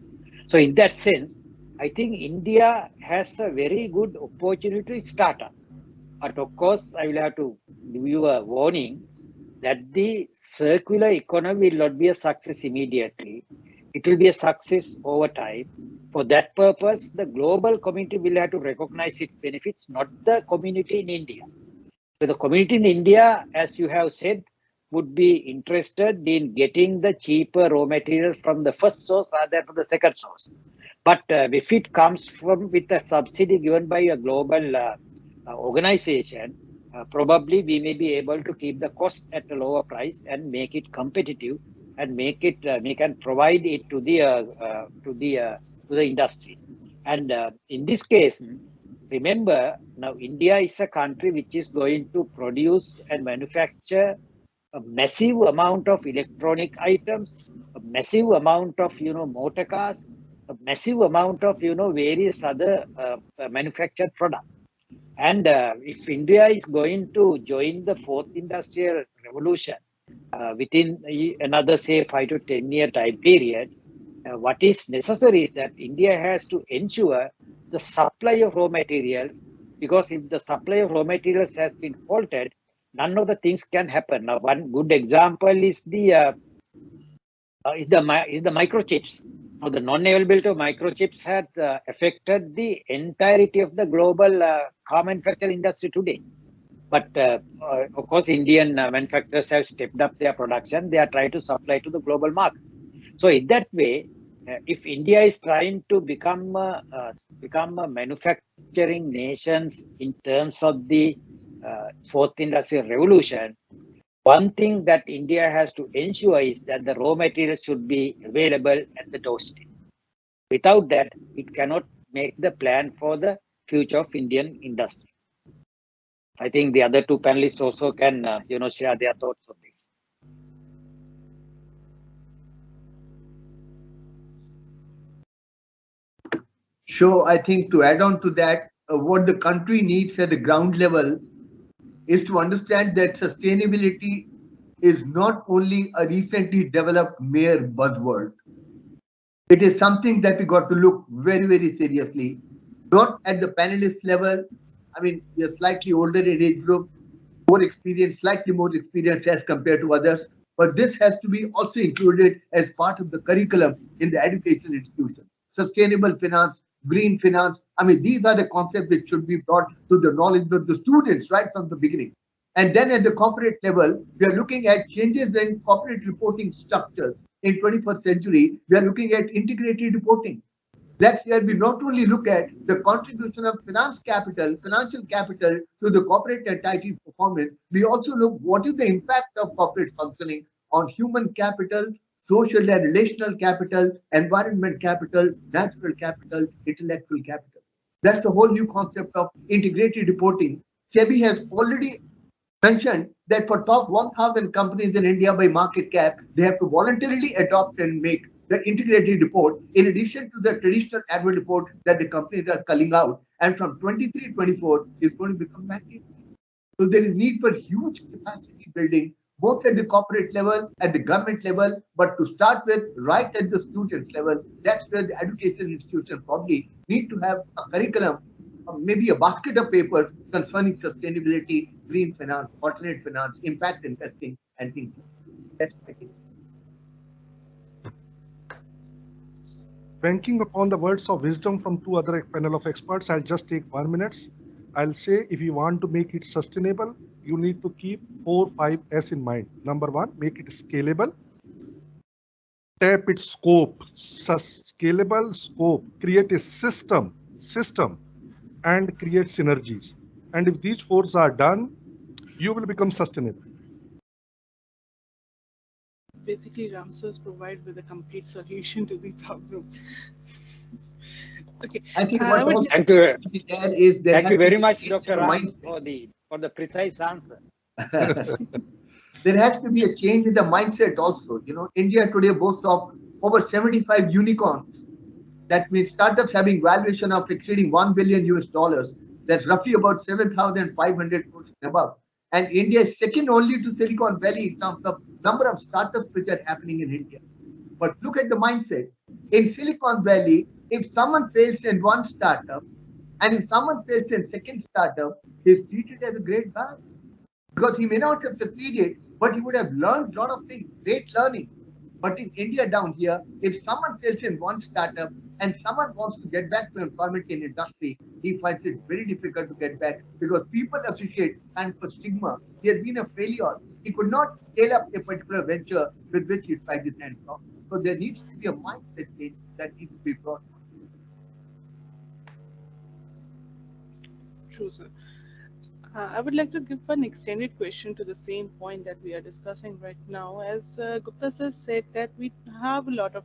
So in that sense, I think India has a very good opportunity to start up. But of course, I will have to give you a warning that the circular economy will not be a success immediately. It will be a success over time. For that purpose, the global community will have to recognize its benefits, not the community in India. So the community in India, as you have said, would be interested in getting the cheaper raw materials from the first source rather than from the second source. But if it comes from with a subsidy given by a global organization, probably we may be able to keep the cost at a lower price and make it competitive and make it and provide it to the industries. And in this case, remember now India is a country which is going to produce and manufacture a massive amount of electronic items, a massive amount of, motor cars, a massive amount of, various other manufactured products. And if India is going to join the fourth industrial revolution within another, say, 5 to 10 year time period, what is necessary is that India has to ensure the supply of raw materials, because if the supply of raw materials has been halted, none of the things can happen. Now, one good example is the microchips. Now, the non-availability of microchips had affected the entirety of the global car manufacturing industry today. But of course, Indian manufacturers have stepped up their production. They are trying to supply to the global market. So in that way, if India is trying to become a manufacturing nation in terms of the fourth industrial revolution, one thing that India has to ensure is that the raw materials should be available at the doorstep. Without that, it cannot make the plan for the future of Indian industry. I think the other two panelists also can, share their thoughts on this. So I think to add on to that, what the country needs at the ground level is to understand that sustainability is not only a recently developed mere buzzword. It is something that we got to look very, very seriously, not at the panelist level. I mean, you're slightly older in age group, more experienced, slightly more experienced as compared to others. But this has to be also included as part of the curriculum in the education institution. Sustainable finance, green finance. I mean, these are the concepts which should be brought to the knowledge of the students right from the beginning. And then at the corporate level, we are looking at changes in corporate reporting structures. In 21st century, we are looking at integrated reporting. That's where we not only look at the contribution of financial capital to the corporate entity performance, we also look what is the impact of corporate functioning on human capital, social and relational capital, environment capital, natural capital, intellectual capital. That's the whole new concept of integrated reporting. SEBI has already mentioned that for top 1,000 companies in India by market cap, they have to voluntarily adopt and make the integrated report in addition to the traditional annual report that the companies are culling out. And from 23-24 is going to become mandatory. So there is need for huge capacity building, both at the corporate level, at the government level, but to start with, right at the student level, that's where the education institution probably need to have a curriculum, maybe a basket of papers concerning sustainability, green finance, alternate finance, impact investing, and things like that. That's my take. Banking upon the words of wisdom from two other panel of experts, I'll just take 1 minute. I'll say if you want to make it sustainable, you need to keep 4-5 S in mind. Number one, make it scalable. Tap its scope, scalable scope, create a system, and create synergies. And if these four are done, you will become sustainable. Basically, Ramsars provide with a complete solution to the problem. Okay, I think I what would also Thank you. has to be there is there Thank has you to very be a much, change Dr. in the Ram, mindset. for the precise answer. There has to be a change in the mindset also. You know, India today boasts of over 75 unicorns. That means startups having valuation of exceeding 1 billion US dollars. That's roughly about 7,500 crores and above. And India is second only to Silicon Valley in terms of number of startups which are happening in India. But look at the mindset. In Silicon Valley, if someone fails in one startup and if someone fails in second startup, he's treated as a great guy because he may not have succeeded, but he would have learned a lot of things, great learning. But in India down here, if someone fails in one startup and someone wants to get back to employment in industry, he finds it very difficult to get back because people associate kind of a stigma. He has been a failure. He could not scale up a particular venture with which he tried his hands on. So there needs to be a mindset change that needs to be brought. true, sir. I would like to give an extended question to the same point that we are discussing right now. As Gupta has said that we have a lot of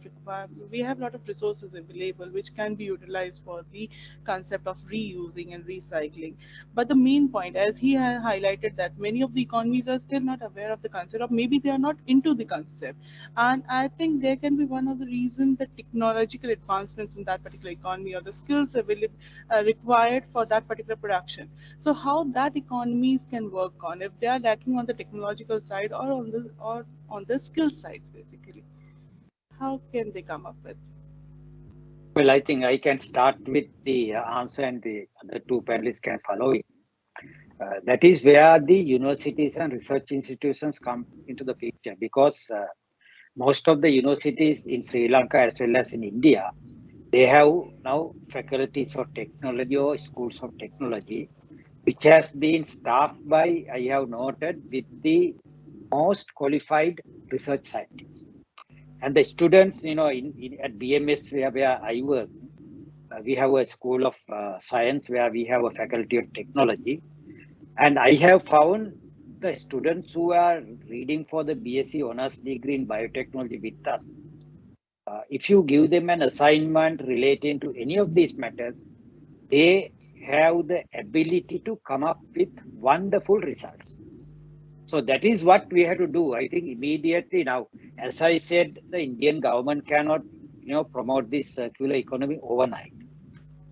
resources available which can be utilized for the concept of reusing and recycling. But the main point, as he highlighted, that many of the economies are still not aware of the concept, or maybe they are not into the concept. And I think there can be one of the reasons that technological advancements in that particular economy or the skills available required for that particular production. So how that economies can work on if they are lacking on the technological side or on the skill sides basically. How can they come up with? Well, I think I can start with the answer and the other two panelists can follow it. That is where the universities and research institutions come into the picture, because most of the universities in Sri Lanka as well as in India, they have now faculties of technology or schools of technology, which has been staffed by, I have noted, with the most qualified research scientists. And the students, at BMS where I work, we have a school of science where we have a faculty of technology. And I have found the students who are reading for the BSc honors degree in biotechnology with us, if you give them an assignment relating to any of these matters, they have the ability to come up with wonderful results. So that is what we have to do. I think immediately now, as I said, the Indian government cannot, promote this circular economy overnight.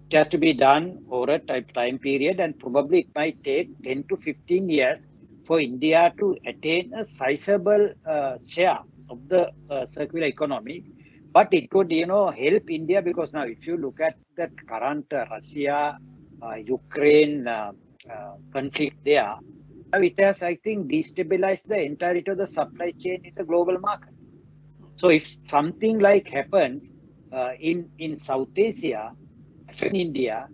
It has to be done over a time period, and probably it might take 10 to 15 years for India to attain a sizable share of the circular economy. But it would, help India, because now if you look at the current Russia, Ukraine conflict there, now it has, I think, destabilized the entirety of the supply chain in the global market. So if something like happens in South Asia, in India,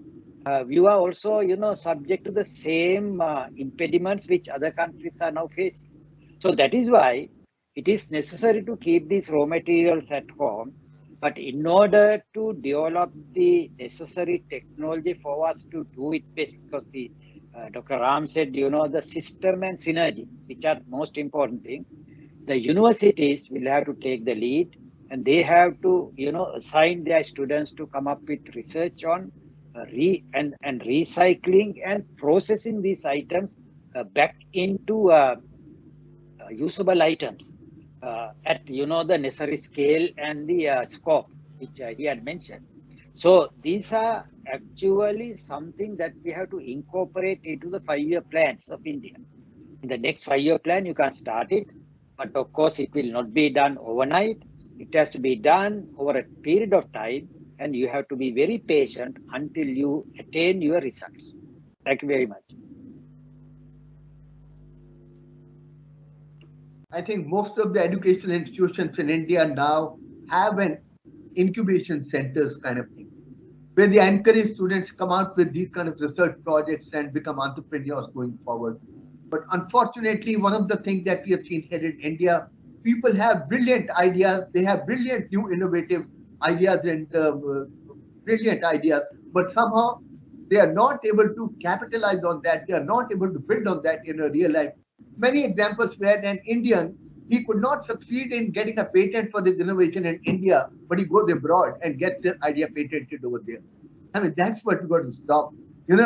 you are also, subject to the same impediments which other countries are now facing. So that is why it is necessary to keep these raw materials at home. But in order to develop the necessary technology for us to do it best, because the Dr. Ram said, the system and synergy, which are most important thing, the universities will have to take the lead, and they have to, assign their students to come up with research on and recycling and processing these items back into usable items at the necessary scale and the scope which he had mentioned. So these are actually something that we have to incorporate into the 5-year plans of India. In the next 5-year plan, you can start it, but of course it will not be done overnight. It has to be done over a period of time, and you have to be very patient until you attain your results. Thank you very much. I think most of the educational institutions in India now have an incubation centers kind of thing, where they encourage students to come out with these kind of research projects and become entrepreneurs going forward. But unfortunately, one of the things that we have seen here in India, people have brilliant ideas, they have brilliant new innovative ideas and brilliant ideas, but somehow they are not able to capitalize on that, they are not able to build on that in a real life. Many examples where an Indian, he could not succeed in getting a patent for this innovation in India, but he goes abroad and gets the idea patented over there. I mean, that's what we got to stop.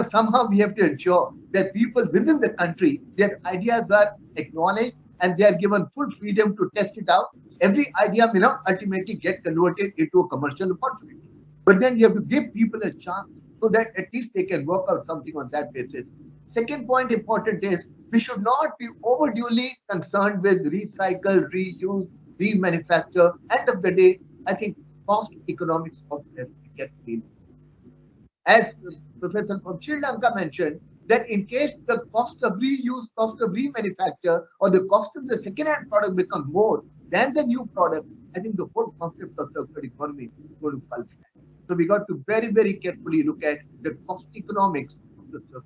Somehow we have to ensure that people within the country, their ideas are acknowledged and they are given full freedom to test it out. Every idea may not ultimately get converted into a commercial opportunity. But then you have to give people a chance so that at least they can work out something on that basis. Second point important is we should not be overduly concerned with recycle, reuse, remanufacture. End of the day, I think cost economics also has to get clean. As Professor from Sri Lanka mentioned, that in case the cost of reuse, cost of remanufacture, or the cost of the second-hand product becomes more than the new product, I think the whole concept of circular economy is going to fall flat. So we got to very, very carefully look at the cost economics of the circular.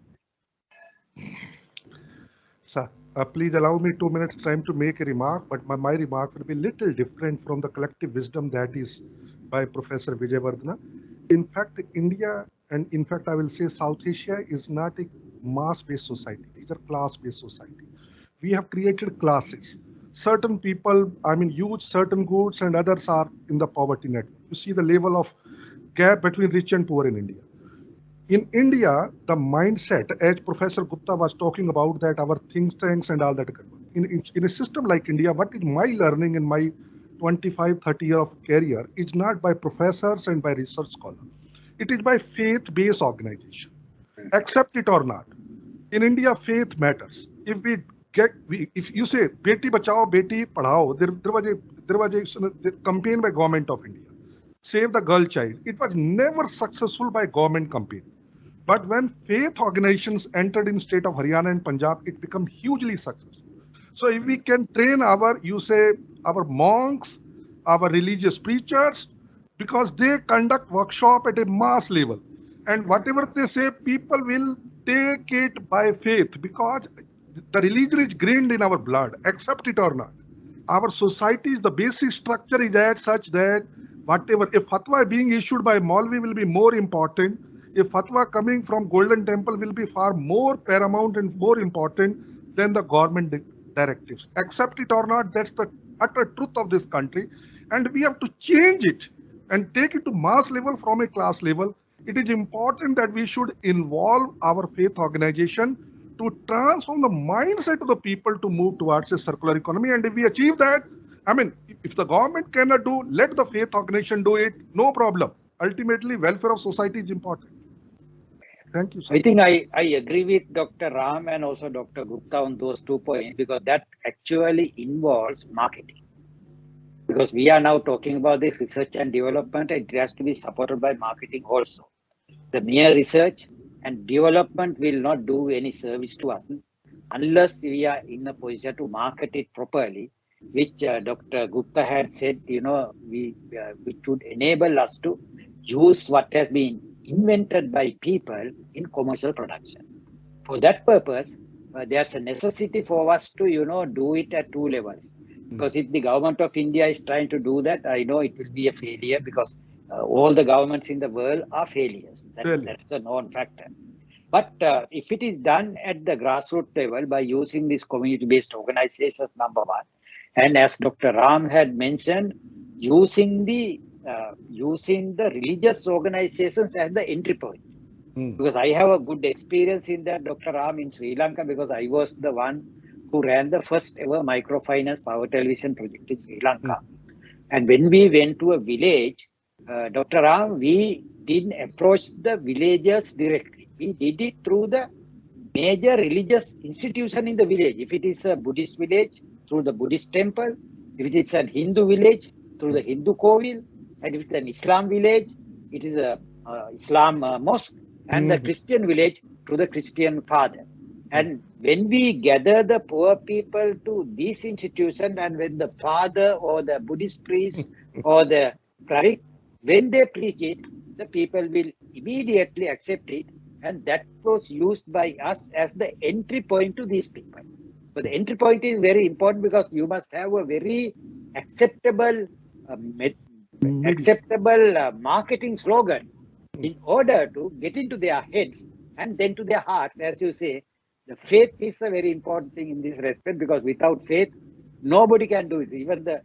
Sir, please allow me 2 minutes time to make a remark, but my remark will be little different from the collective wisdom that is by Professor Wijewardenae. In fact, India And in fact, I will say South Asia is not a mass-based society. These are class-based society. We have created classes. Certain people, I mean, use certain goods and others are in the poverty net. You see the level of gap between rich and poor in India. In India, the mindset, as Professor Gupta was talking about, that our think tanks and all that, in a system like India, what is my learning in my 25, 30 year of career is not by professors and by research scholars. It is by faith-based organization. Accept it or not. In India, faith matters. If you say "Beti Bachao, Beti Padhao," there was a campaign by government of India, save the girl child. It was never successful by government campaign. But when faith organizations entered in state of Haryana and Punjab, it became hugely successful. So if we can train our monks, our religious preachers, because they conduct workshop at a mass level, and whatever they say, people will take it by faith because the religion is grained in our blood, accept it or not. Our society, the basic structure is as such that whatever, a fatwa being issued by Maulvi will be more important. A fatwa coming from Golden Temple will be far more paramount and more important than the government directives. Accept it or not, that's the utter truth of this country. And we have to change it and take it to mass level from a class level. It is important that we should involve our faith organization to transform the mindset of the people to move towards a circular economy. And if we achieve that, I mean, if the government cannot do, let the faith organization do it, no problem. Ultimately, welfare of society is important. Thank you, sir. I think I agree with Dr. Ram and also Dr. Gupta on those 2 points because that actually involves marketing. Because we are now talking about the research and development, it has to be supported by marketing also. The mere research and development will not do any service to us unless we are in a position to market it properly, which Dr. Gupta had said, which should enable us to use what has been invented by people in commercial production. For that purpose, there's a necessity for us to, do it at 2 levels. Because if the government of India is trying to do that, I know it will be a failure because all the governments in the world are failures. That's a known factor. But if it is done at the grassroots level by using these community-based organizations, number one, and as Dr. Ram had mentioned, using the religious organizations as the entry point. Because I have a good experience in that, Dr. Ram, in Sri Lanka, because I was the one who ran the first ever microfinance power television project in Sri Lanka. And when we went to a village, Dr. Ram, we didn't approach the villagers directly. We did it through the major religious institution in the village. If it is a Buddhist village, through the Buddhist temple. If it is a Hindu village, through the Hindu Kovil. And if it's an Islam village, it is a Islam mosque. And the Christian village, through the Christian father. And when we gather the poor people to these institutions, and when the father or the Buddhist priest or the cleric, when they preach it, the people will immediately accept it. And that was used by us as the entry point to these people. But the entry point is very important because you must have a very acceptable, marketing slogan in order to get into their heads and then to their hearts, as you say. The faith is a very important thing in this respect because without faith, nobody can do it. Even the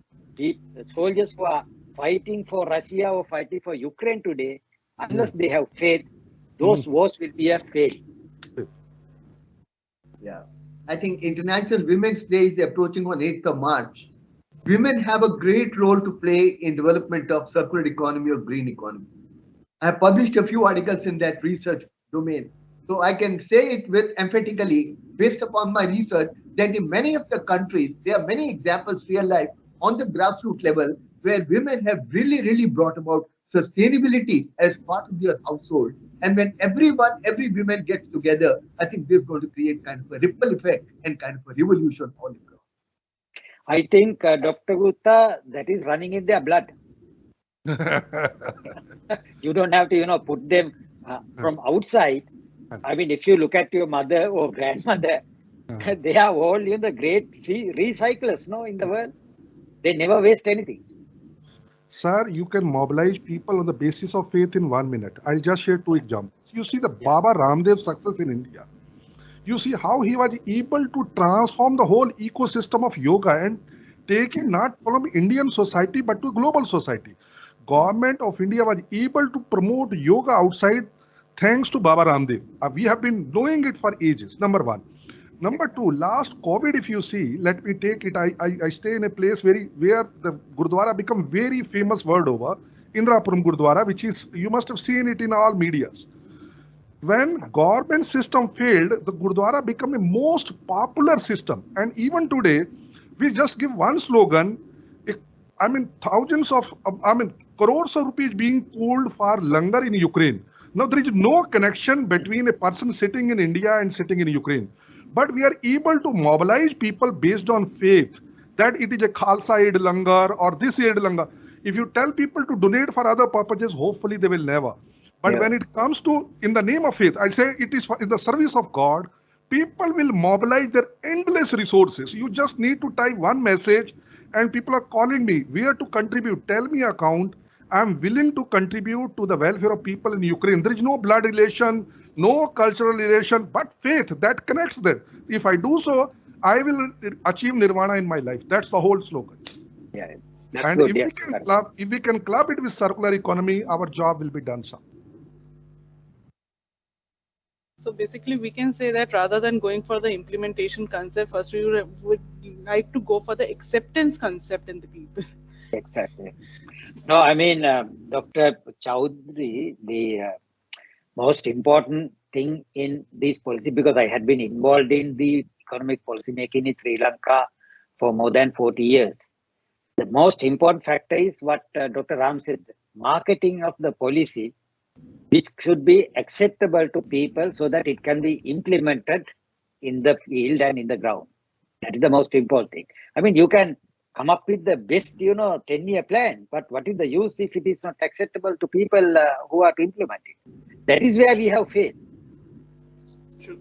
soldiers who are fighting for Russia or fighting for Ukraine today, unless they have faith, those wars will be a failure. Yeah. I think International Women's Day is approaching on 8th of March. Women have a great role to play in development of circular economy or green economy. I have published a few articles in that research domain. So I can say it with emphatically, based upon my research, that in many of the countries, there are many examples real life on the grassroots level where women have really brought about sustainability as part of their household. And when every woman gets together, I think this is going to create kind of a ripple effect and kind of a revolution all across. I think, Dr. Gupta, that is running in their blood. You don't have to, put them from outside. I mean, if you look at your mother or grandmother, they are all the great recyclers, in the world. They never waste anything. Sir, you can mobilize people on the basis of faith in 1 minute. I'll just share two examples. You see the Yeah. Baba Ramdev's success in India. You see how he was able to transform the whole ecosystem of yoga and take it not from Indian society but to global society. Government of India was able to promote yoga outside thanks to Baba Ramdev. We have been doing it for ages. Number one. Number two, last COVID, if you see, let me take it. I stay in a place where the Gurdwara become very famous world over, Indrapuram Gurdwara, which is you must have seen it in all medias. When government system failed, the Gurdwara became a most popular system. And even today, we just give one slogan. I mean, crores of rupees being pooled for langar in Ukraine. Now, there is no connection between a person sitting in India and sitting in Ukraine. But we are able to mobilize people based on faith that it is a Khalsa Aid langar or this Aid langar. If you tell people to donate for other purposes, hopefully they will never. But Yeah. when it comes to in the name of faith, I say it is in the service of God. People will mobilize their endless resources. You just need to type one message, and people are calling me. Where to contribute? Tell me account. I'm willing to contribute to the welfare of people in Ukraine. There is no blood relation, no cultural relation, but faith that connects them. If I do so, I will achieve nirvana in my life. That's the whole slogan. Yeah. That's And good. Yes. Correct. if we can club it with circular economy, our job will be done. Sir. So basically, we can say that rather than going for the implementation concept, first we would like to go for the acceptance concept in the people. Exactly. No, I mean, Dr. Chaudhary, the most important thing in this policy, because I had been involved in the economic policy making in Sri Lanka for more than 40 years. The most important factor is what Dr. Ram said, marketing of the policy, which should be acceptable to people so that it can be implemented in the field and in the ground. That is the most important thing. I mean, you can come up with the best, 10-year plan, but what is the use if it is not acceptable to people who are to implement it? That is where we have failed. True.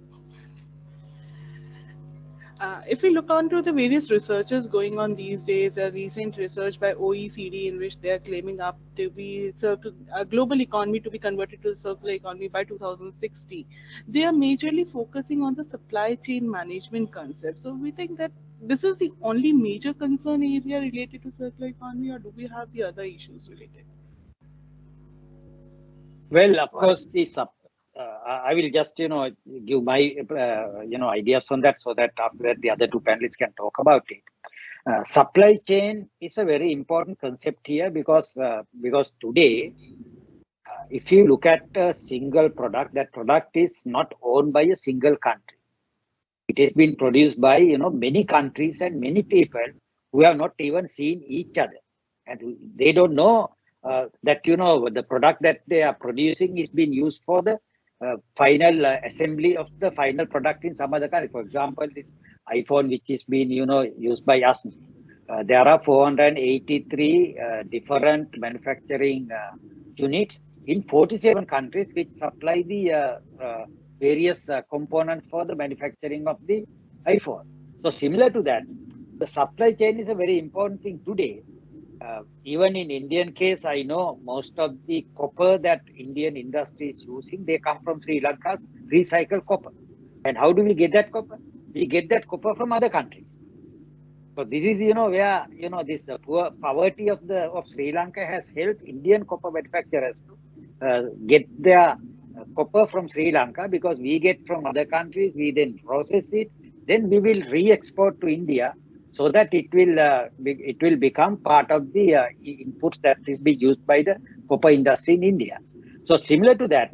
If we look onto the various researches going on these days, a recent research by OECD in which they are claiming up to be a global economy to be converted to a circular economy by 2060, they are majorly focusing on the supply chain management concept. So we think that this is the only major concern area related to circular economy, or do we have the other issues related? Well, of course, I will just, give my, ideas on that so that after that the other two panelists can talk about it. Supply chain is a very important concept here because today, if you look at a single product, that product is not owned by a single country. It has been produced by, many countries and many people who have not even seen each other. And they don't know that, the product that they are producing is being used for the final assembly of the final product in some other country. For example, this iPhone, which is being, used by us. There are 483 different manufacturing units in 47 countries which supply the various components for the manufacturing of the iPhone. So similar to that, the supply chain is a very important thing today. Even in Indian case, I know most of the copper that Indian industry is using, they come from Sri Lanka's recycled copper. And how do we get that copper? We get that copper from other countries. So this is, where, this the poor poverty of Sri Lanka has helped Indian copper manufacturers to get their copper from Sri Lanka, because we get from other countries, we then process it, then we will re-export to India so that it will become part of the inputs that will be used by the copper industry in India. So similar to that,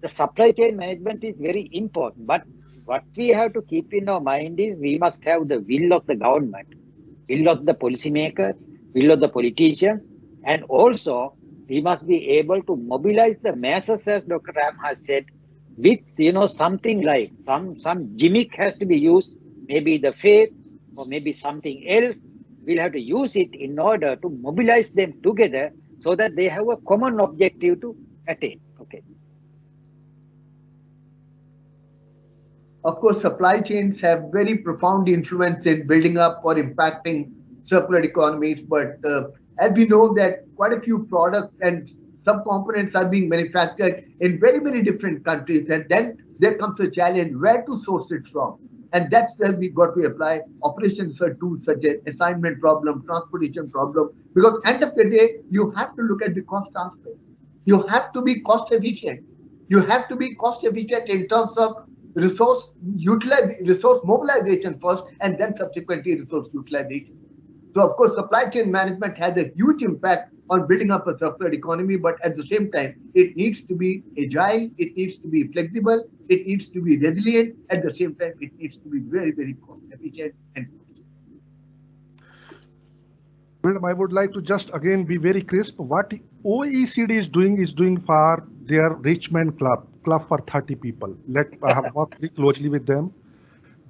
the supply chain management is very important. But what we have to keep in our mind is we must have the will of the government, will of the policymakers, will of the politicians, and also we must be able to mobilize the masses, as Dr. Ram has said, with something like some gimmick has to be used, maybe the faith or maybe something else. We'll have to use it in order to mobilize them together so that they have a common objective to attain. Okay. Of course, supply chains have very profound influence in building up or impacting circular economies. But As we know that quite a few products and subcomponents are being manufactured in very, very different countries. And then there comes a challenge where to source it from. And that's where we got to apply operations tools such as assignment problem, transportation problem, because end of the day, you have to look at the cost aspect. You have to be cost efficient. You have to be cost efficient in terms of resource mobilization first, and then subsequently resource utilization. So, of course, supply chain management has a huge impact on building up a circular economy, but at the same time, it needs to be agile, it needs to be flexible, it needs to be resilient. At the same time, it needs to be very, very cost efficient and Madam, I would like to just again be very crisp. What OECD is doing for their Richmond club for 30 people. I have worked very closely with them.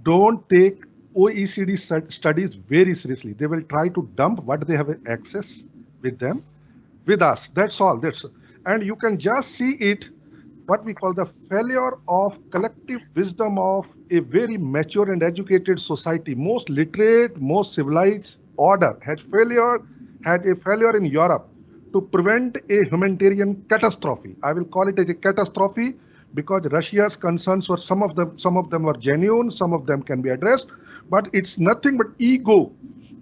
Don't take OECD studies very seriously. They will try to dump what they have access with them, with us. That's all. And you can just see it, what we call the failure of collective wisdom of a very mature and educated society. Most literate, most civilized order had a failure in Europe to prevent a humanitarian catastrophe. I will call it a catastrophe because Russia's concerns were some of them were genuine, some of them can be addressed, but it's nothing but ego.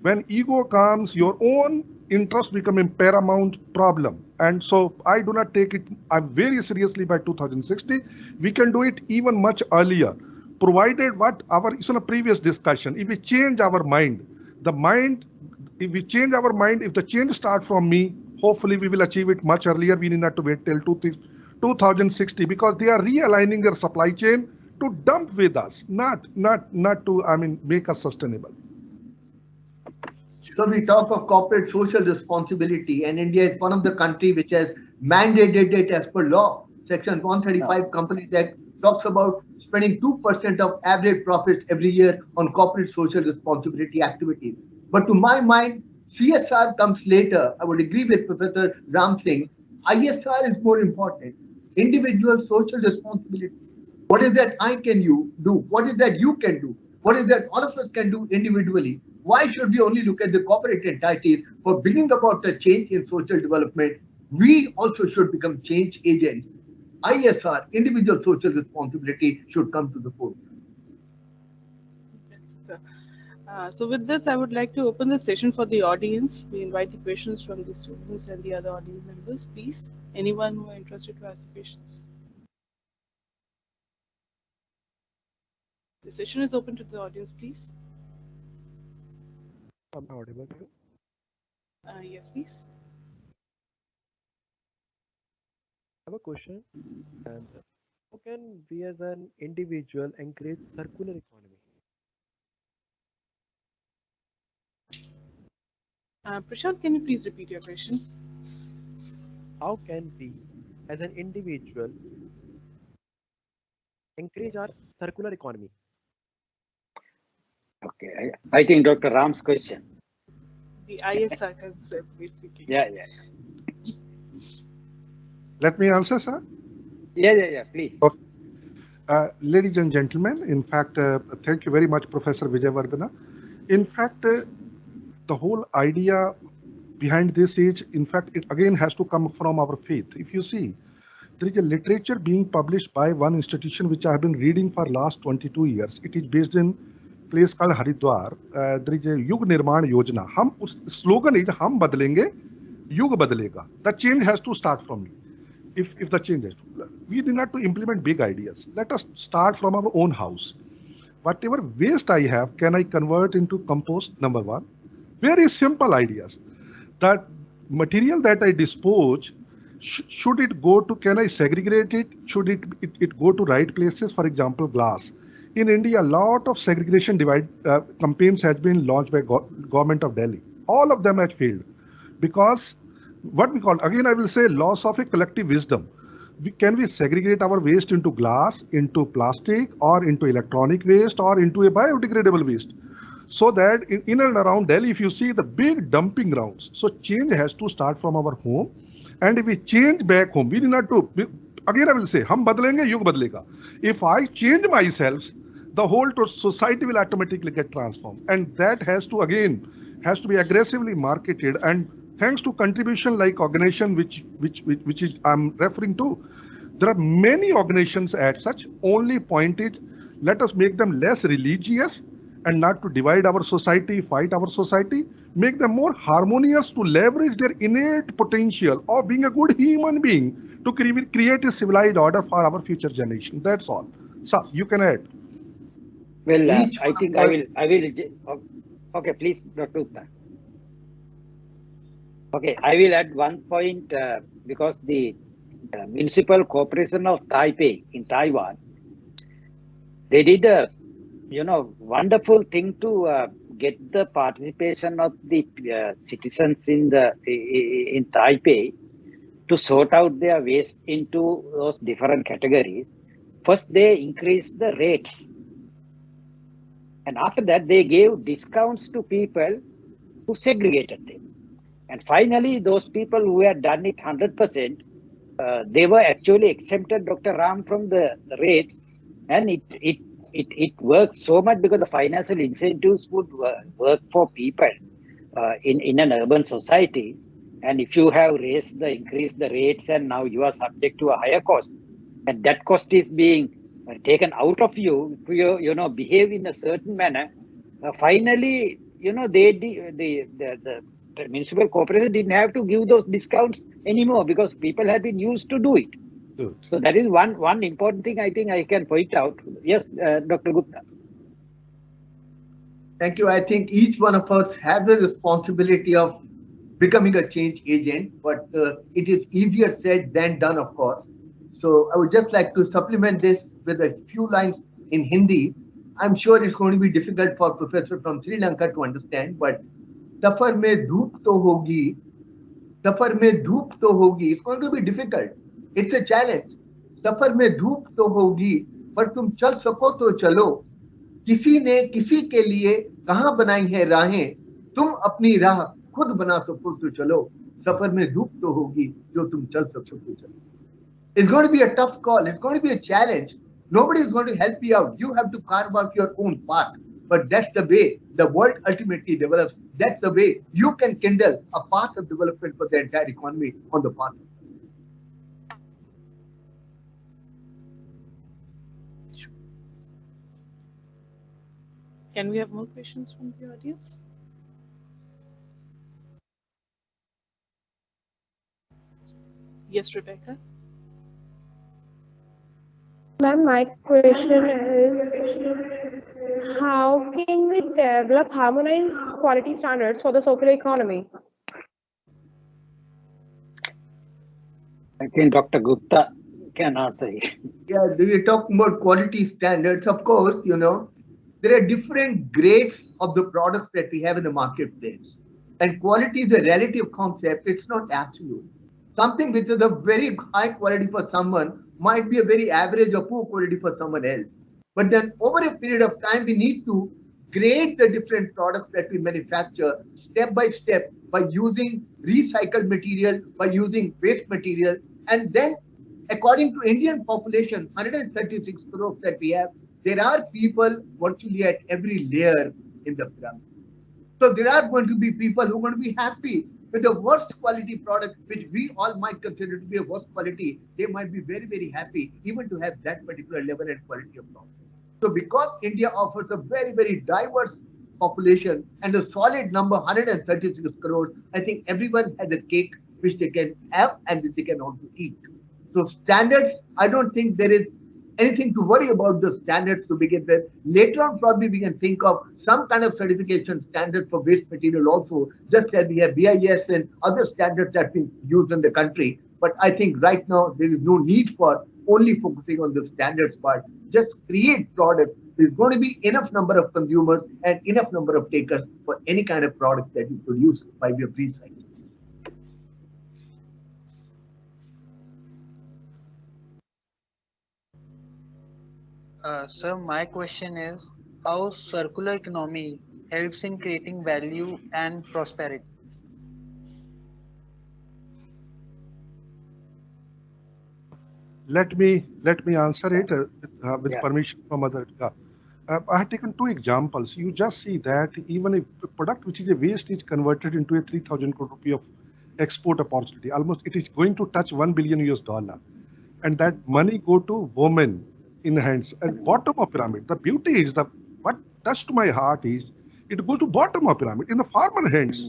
When ego comes, your own interest become a paramount problem. And so I do not take it very seriously by 2060. We can do it even much earlier, provided it's in a previous discussion. If we change our mind, if the change starts from me, hopefully we will achieve it much earlier. We need not to wait till 2060 because they are realigning their supply chain to dump with us, not to make us sustainable. So we talk of corporate social responsibility, and India is one of the countries which has mandated it as per law. Section 135 Companies Act talks about spending 2% of average profits every year on corporate social responsibility activities. But to my mind, CSR comes later. I would agree with Professor Ram Singh. ISR is more important. Individual social responsibility. What is that I can do? What is that you can do? What is that all of us can do individually? Why should we only look at the corporate entities for bringing about the change in social development? We also should become change agents. ISR, individual social responsibility, should come to the fore. So with this, I would like to open the session for the audience. We invite the questions from the students and the other audience members. Please, anyone who are interested to ask questions. The session is open to the audience, please. Am I audible to you? Yes, please. I have a question. And how can we as an individual encourage circular economy? Prashant, can you please repeat your question? How can we as an individual encourage our circular economy? Okay, I think Dr. Ram's question. The ISR concept, basically. Yeah. Let me answer, sir. Yeah, please. Okay. Ladies and gentlemen, in fact, thank you very much, Professor Wijewardenae. In fact, the whole idea behind this is, in fact, it again has to come from our faith. If you see, there is a literature being published by one institution which I have been reading for last 22 years. It is based in place called Haridwar. There is a Yug Nirman Yojana. Slogan is Hum Badlenge, Yug Badlega. The change has to start from me. If the change is, we need not to implement big ideas. Let us start from our own house. Whatever waste I have, can I convert into compost? Number one. Very simple ideas. That material that I dispose, should it go to, can I segregate it? Should it go to right places? For example, glass. In India, a lot of segregation campaigns has been launched by government of Delhi. All of them have failed because what we call, again I will say, loss of a collective wisdom. Can we segregate our waste into glass, into plastic, or into electronic waste, or into a biodegradable waste? So that in and around Delhi, if you see the big dumping grounds, so change has to start from our home. And if we change back home, we need not to, again I will say, hum badlenge, yug badlega. If I change myself, the whole society will automatically get transformed. And that has to be aggressively marketed. And thanks to contribution like organization which is I'm referring to, there are many organizations as such. Only point is, let us make them less religious and not to divide our society, fight our society, make them more harmonious to leverage their innate potential of being a good human being to create a civilized order for our future generation. That's all. So you can add. Well, Each I one think of us, okay, please, Dr. Gupta. Okay, I will add one point because the Municipal Corporation of Taipei in Taiwan, they did a wonderful thing to get the participation of the citizens in Taipei to sort out their waste into those different categories. First, they increased the rates, and after that, they gave discounts to people who segregated them. And finally, those people who had done it 100%, they were actually exempted, Dr. Ram, from the rates, and it worked so much because the financial incentives would work for people in an urban society. And if you have increased the rates, and now you are subject to a higher cost, and that cost is being taken out of you if you behave in a certain manner, finally, the municipal corporation didn't have to give those discounts anymore because people had been used to do it. Good. So that is one important thing I think I can point out. Yes, Dr. Gupta. thank you. I think each one of us has the responsibility of becoming a change agent, but it is easier said than done, of course. So I would just like to supplement this with a few lines in Hindi. I'm sure it's going to be difficult for Professor from Sri Lanka to understand, but सफर में धूप तो होगी, सफर में धूप तो होगी. It's going to be difficult. It's a challenge. सफर में धूप तो होगी, पर तुम चल सको तो चलो. किसी ने किसी के लिए कहाँ बनाई है राहें, तुम अपनी राह खुद बना सको तो चलो. सफर में धूप तो होगी, जो तुम चल सको तो चलो. It's going to be a tough call. It's going to be a challenge. Nobody is going to help you out. You have to carve out your own path. But that's the way the world ultimately develops. That's the way you can kindle a path of development for the entire economy on the path. Can we have more questions from the audience? Yes, Rebecca. Ma'am, my question is, how can we develop harmonized quality standards for the circular economy? I think Dr. Gupta can answer it. Yeah, we talk about quality standards. Of course, there are different grades of the products that we have in the marketplace. And quality is a relative concept. It's not absolute. Something which is a very high quality for someone might be a very average or poor quality for someone else. But then over a period of time, we need to grade the different products that we manufacture step by step by using recycled material, by using waste material. And then according to Indian population, 136 crores that we have, there are people virtually at every layer in the pyramid. So there are going to be people who are going to be happy with the worst quality product, which we all might consider to be a worst quality. They might be very, very happy even to have that particular level and quality of product. So because India offers a very, very diverse population and a solid number, 136 crores, I think everyone has a cake which they can have and which they can also eat. So standards, I don't think there is anything to worry about the standards to begin with. Later on, probably we can think of some kind of certification standard for waste material also, just as we have BIS and other standards that have been used in the country. But I think right now there is no need for only focusing on the standards part. Just create products. There's going to be enough number of consumers and enough number of takers for any kind of product that you produce by way of recycling. Sir, my question is how circular economy helps in creating value and prosperity? Let me answer it with Yeah. permission from other. I have taken two examples. You just see that even if a product which is a waste is converted into a 3,000 crore rupee of export opportunity. Almost it is going to touch 1 billion US dollar. And that money go to women in hands at bottom of pyramid. The beauty is the what touched my heart is it goes to bottom of pyramid in the farmer hands.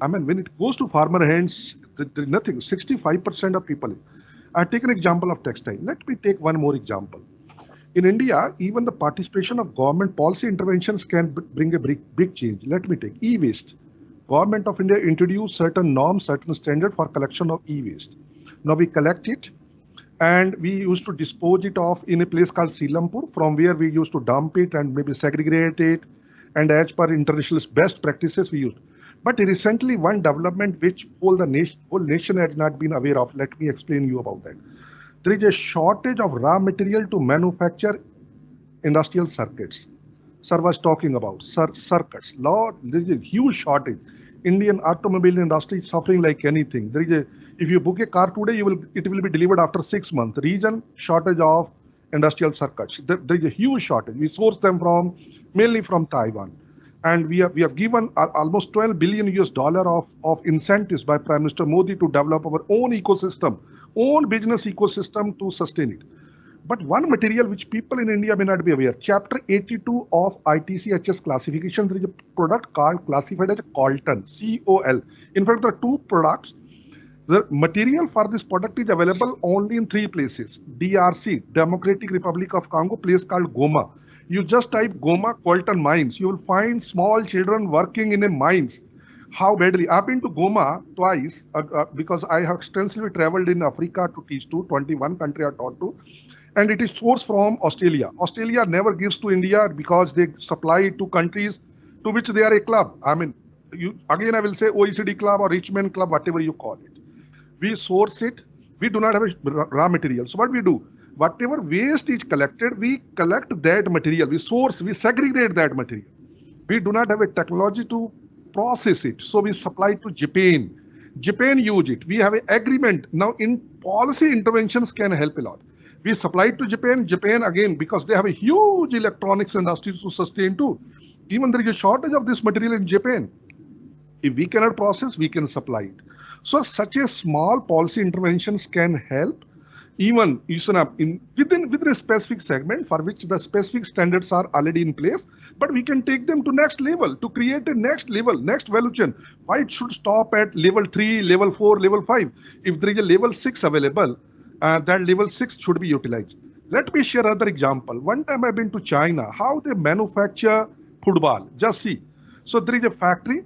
I mean, when it goes to farmer hands, there's nothing. 65% of people. I take an example of textile. Let me take one more example. In India, even the participation of government policy interventions can bring a big change. Let me take e-waste. Government of India introduced certain norms, certain standard for collection of e-waste. Now we collect it and we used to dispose it off in a place called Silampur, from where we used to dump it and maybe segregate it. And as per international best practices, we used. But recently, one development which whole nation had not been aware of. Let me explain you about that. There is a shortage of raw material to manufacture industrial circuits. Sir was talking about circuits. Lord, there is a huge shortage. Indian automobile industry is suffering like anything. There is a, if you book a car today, it will be delivered after 6 months. Reason, shortage of industrial circuits. There is a huge shortage. We source them mainly from Taiwan. And we have given almost 12 billion US dollar of incentives by Prime Minister Modi to develop our own ecosystem, own business ecosystem to sustain it. But one material which people in India may not be aware, Chapter 82 of ITCHS classification, there is a product called classified as coltan, COL. In fact, there are two products. The material for this product is available only in 3 places. DRC, Democratic Republic of Congo, place called Goma. You just type Goma coltan mines. You will find small children working in a mines. How badly? I've been to Goma twice because I have extensively traveled in Africa to teach to 21 countries I taught to. And it is sourced from Australia. Australia never gives to India because they supply it to countries to which they are a club. I mean, again, I will say OECD club or Richmond club, whatever you call it. We source it. We do not have a raw material. So what we do? Whatever waste is collected, we collect that material. We source, we segregate that material. We do not have a technology to process it. So we supply to Japan. Japan use it. We have an agreement. Now in policy interventions can help a lot. We supply it to Japan. Japan again, because they have a huge electronics industry to sustain too. Even there is a shortage of this material in Japan. If we cannot process, we can supply it. So such a small policy interventions can help even within a specific segment for which the specific standards are already in place, but we can take them to next level to create a next level, next value chain. Why it should stop at level 3, level 4, level 5? If there is a level 6 available, that level 6 should be utilized. Let me share another example. One time I've been to China, how they manufacture football. Just see. So there is a factory,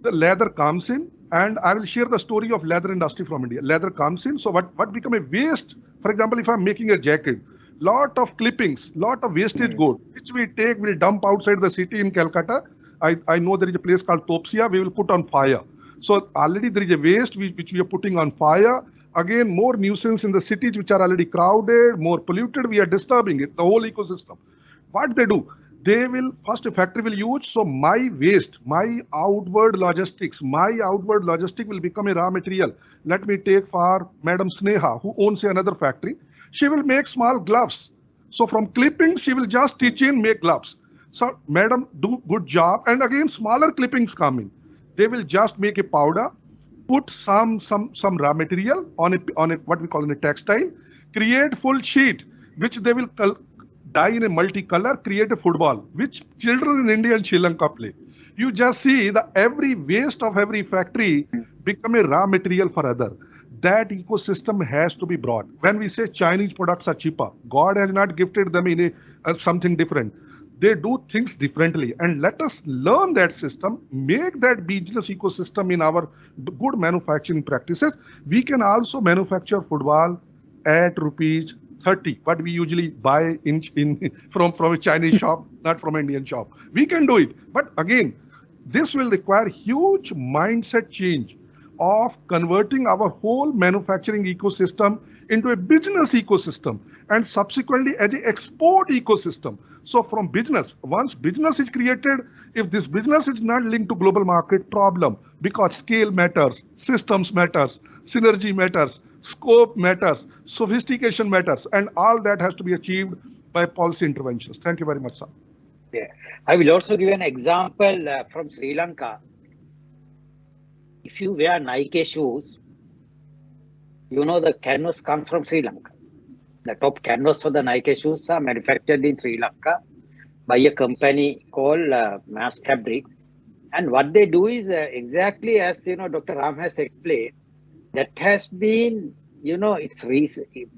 the leather comes in, and I will share the story of leather industry from India. Leather comes in, so what become a waste? For example, if I'm making a jacket, lot of clippings, lot of wastage gold, which we'll dump outside the city in Calcutta. I know there is a place called Topsia, we will put on fire. So already there is a waste which we are putting on fire. Again, more nuisance in the cities which are already crowded, more polluted, we are disturbing it, the whole ecosystem. What they do? They will, first a factory will use, so my waste, my outward logistics will become a raw material. Let me take for Madam Sneha, who owns another factory. She will make small gloves. So from clippings, she will just stitch in, make gloves. So Madam, do good job. And again, smaller clippings come in. They will just make a powder, put some raw material on a what we call in a textile, create full sheet, which they will dye in a multicolor, create a football, which children in India and Sri Lanka play. You just see every waste of every factory become a raw material for other. That ecosystem has to be brought. When we say Chinese products are cheaper, God has not gifted them in something different. They do things differently, and let us learn that system, make that business ecosystem in our good manufacturing practices. We can also manufacture football at rupees 30, but we usually buy from a Chinese shop, not from an Indian shop. We can do it. But again, this will require huge mindset change of converting our whole manufacturing ecosystem into a business ecosystem and subsequently as an export ecosystem. So from business, once business is created, if this business is not linked to global market, problem, because scale matters, systems matters, synergy matters, scope matters, sophistication matters, and all that has to be achieved by policy interventions. Thank you very much, sir. Yeah. I will also give an example from Sri Lanka. if you wear Nike shoes, you know the canvas comes from Sri Lanka. The top canvas for the Nike shoes are manufactured in Sri Lanka by a company called Mass Fabric. And what they do is exactly as Dr. Ram has explained. That has been, it's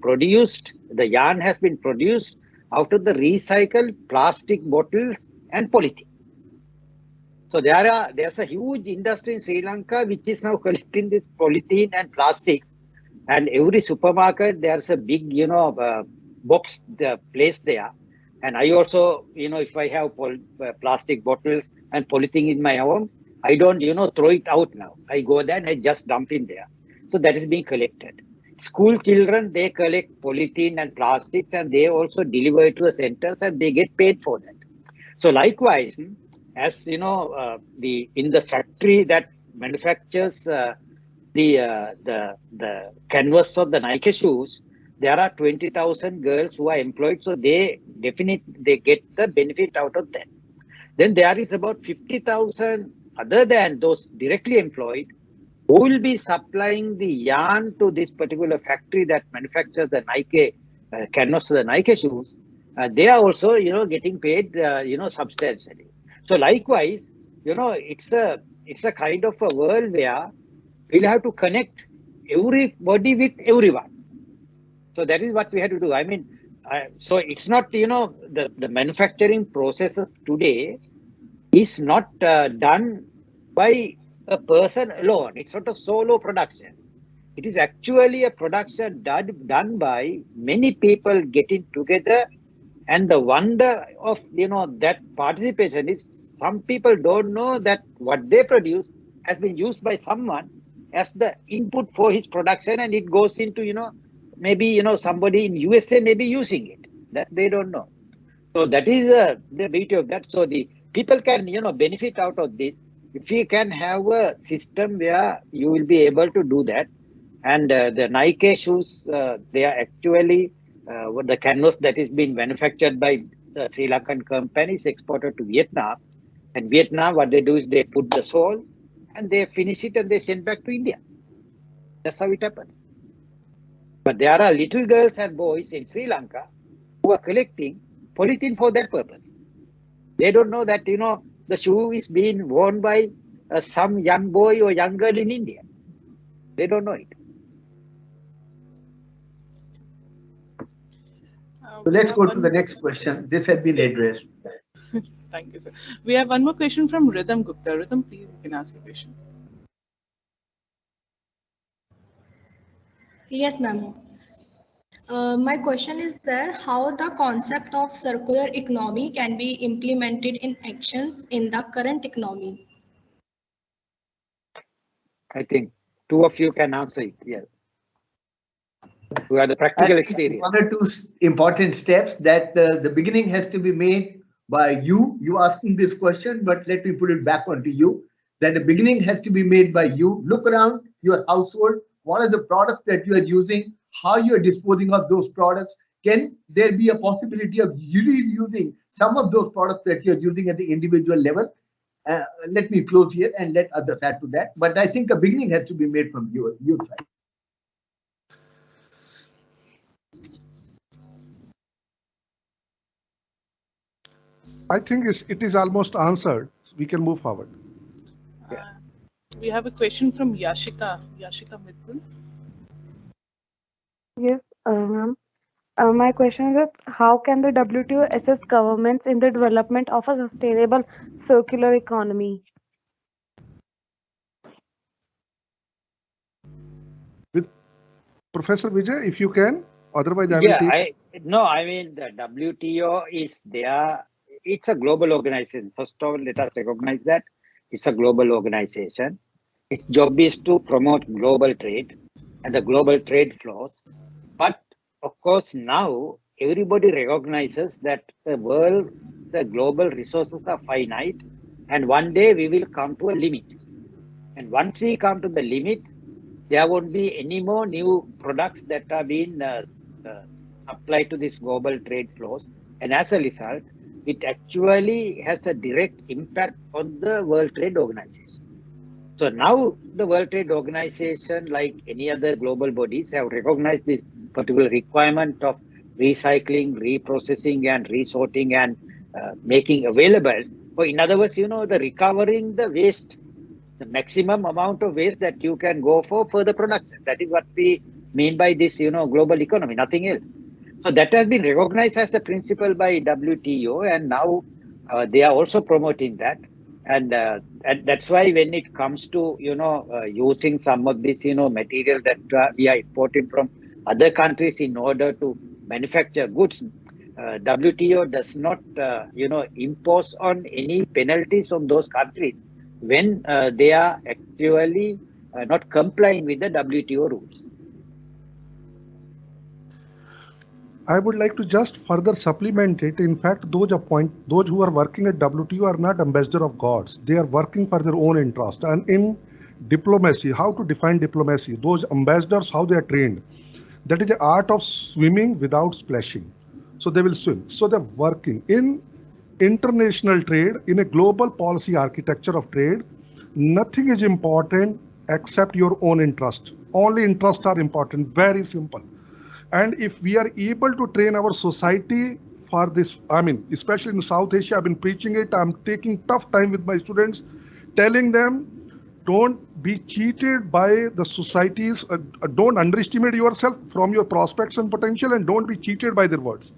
produced. The yarn has been produced out of the recycled plastic bottles and polythene. So there's a huge industry in Sri Lanka which is now collecting this polythene and plastics. And every supermarket, there's a big, box placed there. And I also, if I have plastic bottles and polythene in my home, I don't, throw it out now. I go there and I just dump in there. So that is being collected. School children, they collect polythene and plastics and they also deliver it to the centers and they get paid for that. So likewise, as in the factory that manufactures the canvas of the Nike shoes, there are 20,000 girls who are employed, so they get the benefit out of that. Then there is about 50,000 other than those directly employed who will be supplying the yarn to this particular factory that manufactures the Nike canvas, the Nike shoes. They are also getting paid substantially. So likewise, it's a kind of a world where we'll have to connect everybody with everyone. So that is what we have to do. I mean, so it's not, the manufacturing processes today is not done by a person alone. It's not a solo production. It is actually a production done by many people getting together. And the wonder of, that participation is some people don't know that what they produce has been used by someone as the input for his production, and it goes into, maybe, somebody in USA may be using it, that they don't know. So that is the beauty of that. So the people can, benefit out of this. If you can have a system where you will be able to do that. And the Nike shoes, they are actually the canvas that is being manufactured by the Sri Lankan companies exported to Vietnam. And Vietnam, what they do is they put the sole and they finish it and they send back to India. That's how it happens. But there are little girls and boys in Sri Lanka who are collecting polythene for that purpose. They don't know that, the shoe is being worn by some young boy or young girl in India. They don't know it. So let's go to the next question. This has been addressed. Thank you, sir. We have one more question from Rhythm Gupta. Rhythm, please, you can ask your question. Yes, ma'am. My question is that how the concept of circular economy can be implemented in actions in the current economy. I think two of you can answer it. Yes. Who have the practical experience. One or two important steps that the beginning has to be made by you asking this question, but let me put it back onto you, that the beginning has to be made by you. Look around your household. What are the products that you are using? How you are disposing of those products? Can there be a possibility of using some of those products that you're using at the individual level? Let me close here and let others add to that. But I think a beginning has to be made from your side. I think it is almost answered. We can move forward. We have a question from Yashika Mittal. Yes, ma'am. My question is, how can the WTO assist governments in the development of a sustainable circular economy? With Professor Vijay, if you can, otherwise I will Yeah, take. I mean, the WTO is there. It's a global organization. First of all, let us recognize that it's a global organization. Its job is to promote global trade and the global trade flows. But of course, now everybody recognizes that the global resources are finite, and one day we will come to a limit. And once we come to the limit, there won't be any more new products that are being applied to these global trade flows. And as a result, it actually has a direct impact on the World Trade Organization. So now the World Trade Organization, like any other global bodies, have recognized this particular requirement of recycling, reprocessing, and resorting and making available. So in other words, the recovering the waste, the maximum amount of waste that you can go for further production. That is what we mean by this, global economy, nothing else. So that has been recognized as a principle by WTO, and now they are also promoting that. And that's why when it comes to using some of this material that we are importing from other countries in order to manufacture goods, WTO does not impose on any penalties on those countries when they are actually not complying with the WTO rules. I would like to just further supplement it. In fact, those who are working at WTO are not ambassador of gods. They are working for their own interest. And in diplomacy, how to define diplomacy? Those ambassadors, how they are trained. That is the art of swimming without splashing. So they will swim. So they're working in international trade, in a global policy architecture of trade. Nothing is important except your own interest. Only interests are important. Very simple. And if we are able to train our society for this, especially in South Asia, I've been preaching it. I'm taking tough time with my students, telling them, don't be cheated by the societies. Don't underestimate yourself from your prospects and potential, and don't be cheated by their words.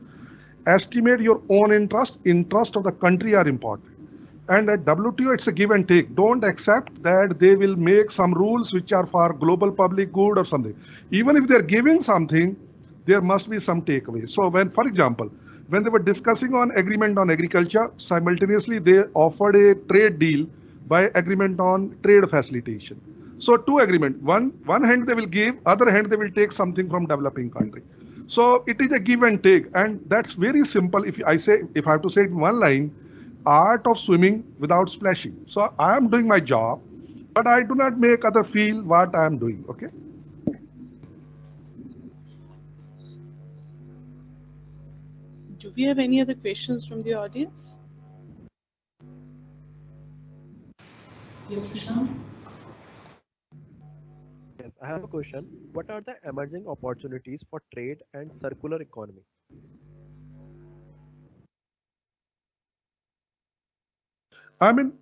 Estimate your own interest of the country are important. And at WTO, it's a give and take. Don't accept that they will make some rules which are for global public good or something. Even if they're giving something, there must be some takeaway. So when, for example, when they were discussing on agreement on agriculture, simultaneously they offered a trade deal by agreement on trade facilitation. So two agreement, one hand they will give, other hand they will take something from developing country. So it is a give and take, and that's very simple. If I have to say it in one line, art of swimming without splashing. So I am doing my job, but I do not make other feel what I am doing. Okay. Do we have any other questions from the audience? Yes, Prashant. Yes, I have a question. What are the emerging opportunities for trade and circular economy?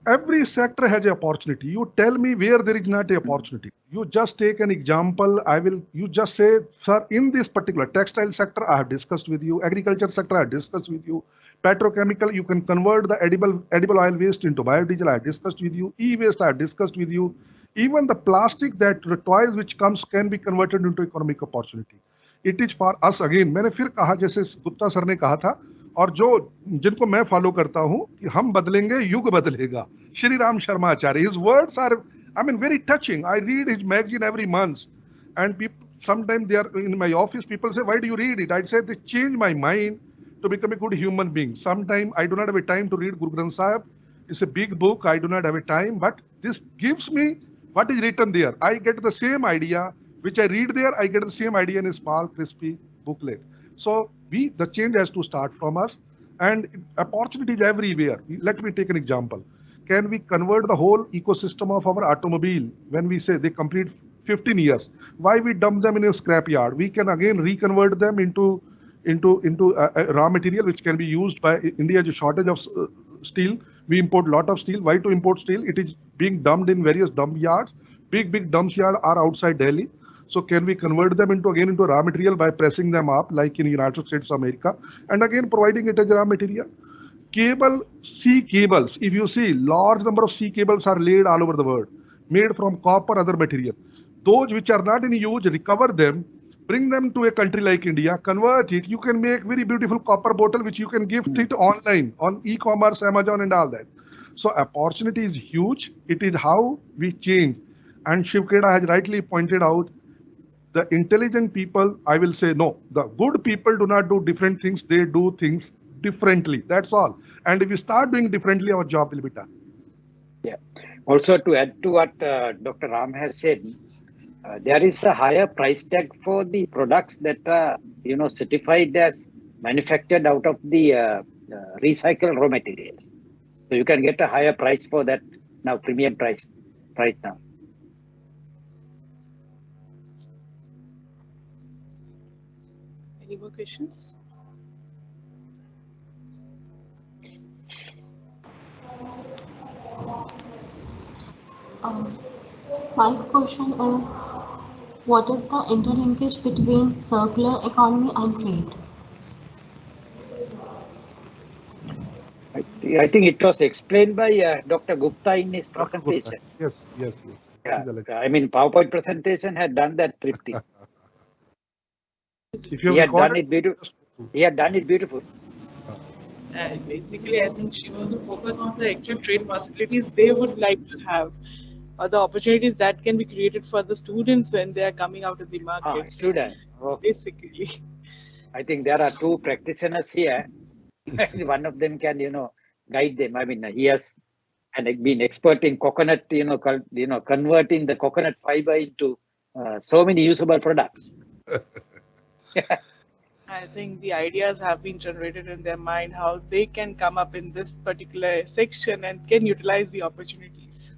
Every sector has an opportunity. You tell me where there is not an opportunity. You just take an example. You just say, sir, in this particular textile sector, I have discussed with you. Agriculture sector, I have discussed with you. Petrochemical, you can convert the edible oil waste into biodiesel, I have discussed with you. E-waste, I have discussed with you. Even the plastic that toys which comes can be converted into economic opportunity. It is for us again. मैंने फिर कहा जैसे Gupta sir ने कहा था, और जिनको मैं फॉलो करता हूं कि हम बदलेंगे, युग बदलेगा. श्री राम शर्मा आचार्य, his words are very touching. I read his magazine every month, and people sometimes they are in my office. People say, why do you read it? I say they change my mind to become a good human being. Sometimes I do not have a time to read Guru Granth Sahib. It's a big book. I do not have a time, but this gives me what is written there. I get the same idea which I read there. I get the same idea in a small, crispy booklet. So the change has to start from us, and opportunities everywhere. Let me take an example. Can we convert the whole ecosystem of our automobile when we say they complete 15 years? Why we dump them in a scrap yard? We can again reconvert them into raw material which can be used by India. Has a shortage of steel. We import a lot of steel. Why to import steel? It is being dumped in various dump yards. Big dump yards are outside Delhi. So can we convert them into raw material by pressing them up like in United States of America, and again providing it as raw material? Sea cables, if you see, large number of sea cables are laid all over the world, made from copper, other material. Those which are not in use, recover them, bring them to a country like India, convert it. You can make very beautiful copper bottle which you can gift it online on e-commerce, Amazon and all that. So opportunity is huge. It is how we change. And Shivkeda has rightly pointed out, the intelligent people, I will say no. The good people do not do different things. They do things differently. That's all. And if we start doing differently, our job will be done. Yeah. Also, to add to what Dr. Ram has said, there is a higher price tag for the products that are, certified as manufactured out of the recycled raw materials. So you can get a higher price for that now, premium price right now. questions? Um, my question is, what is the interlinkage between circular economy and trade? I think it was explained by Dr. Gupta in his Dr. Gupta. presentation. Yes, yes, yes. Yeah, He's a legend. I mean, PowerPoint presentation had done that triptych. If you He have had done recorded, it beautiful. just go through. He had done it beautiful. And basically, I think she wants to focus on the actual trade possibilities they would like to have, or the opportunities that can be created for the students when they are coming out of the markets. Students. Okay. Basically. I think there are two practitioners here. One of them can, guide them. I mean, he has been expert in coconut, converting the coconut fiber into so many usable products. I think the ideas have been generated in their mind how they can come up in this particular section and can utilize the opportunities.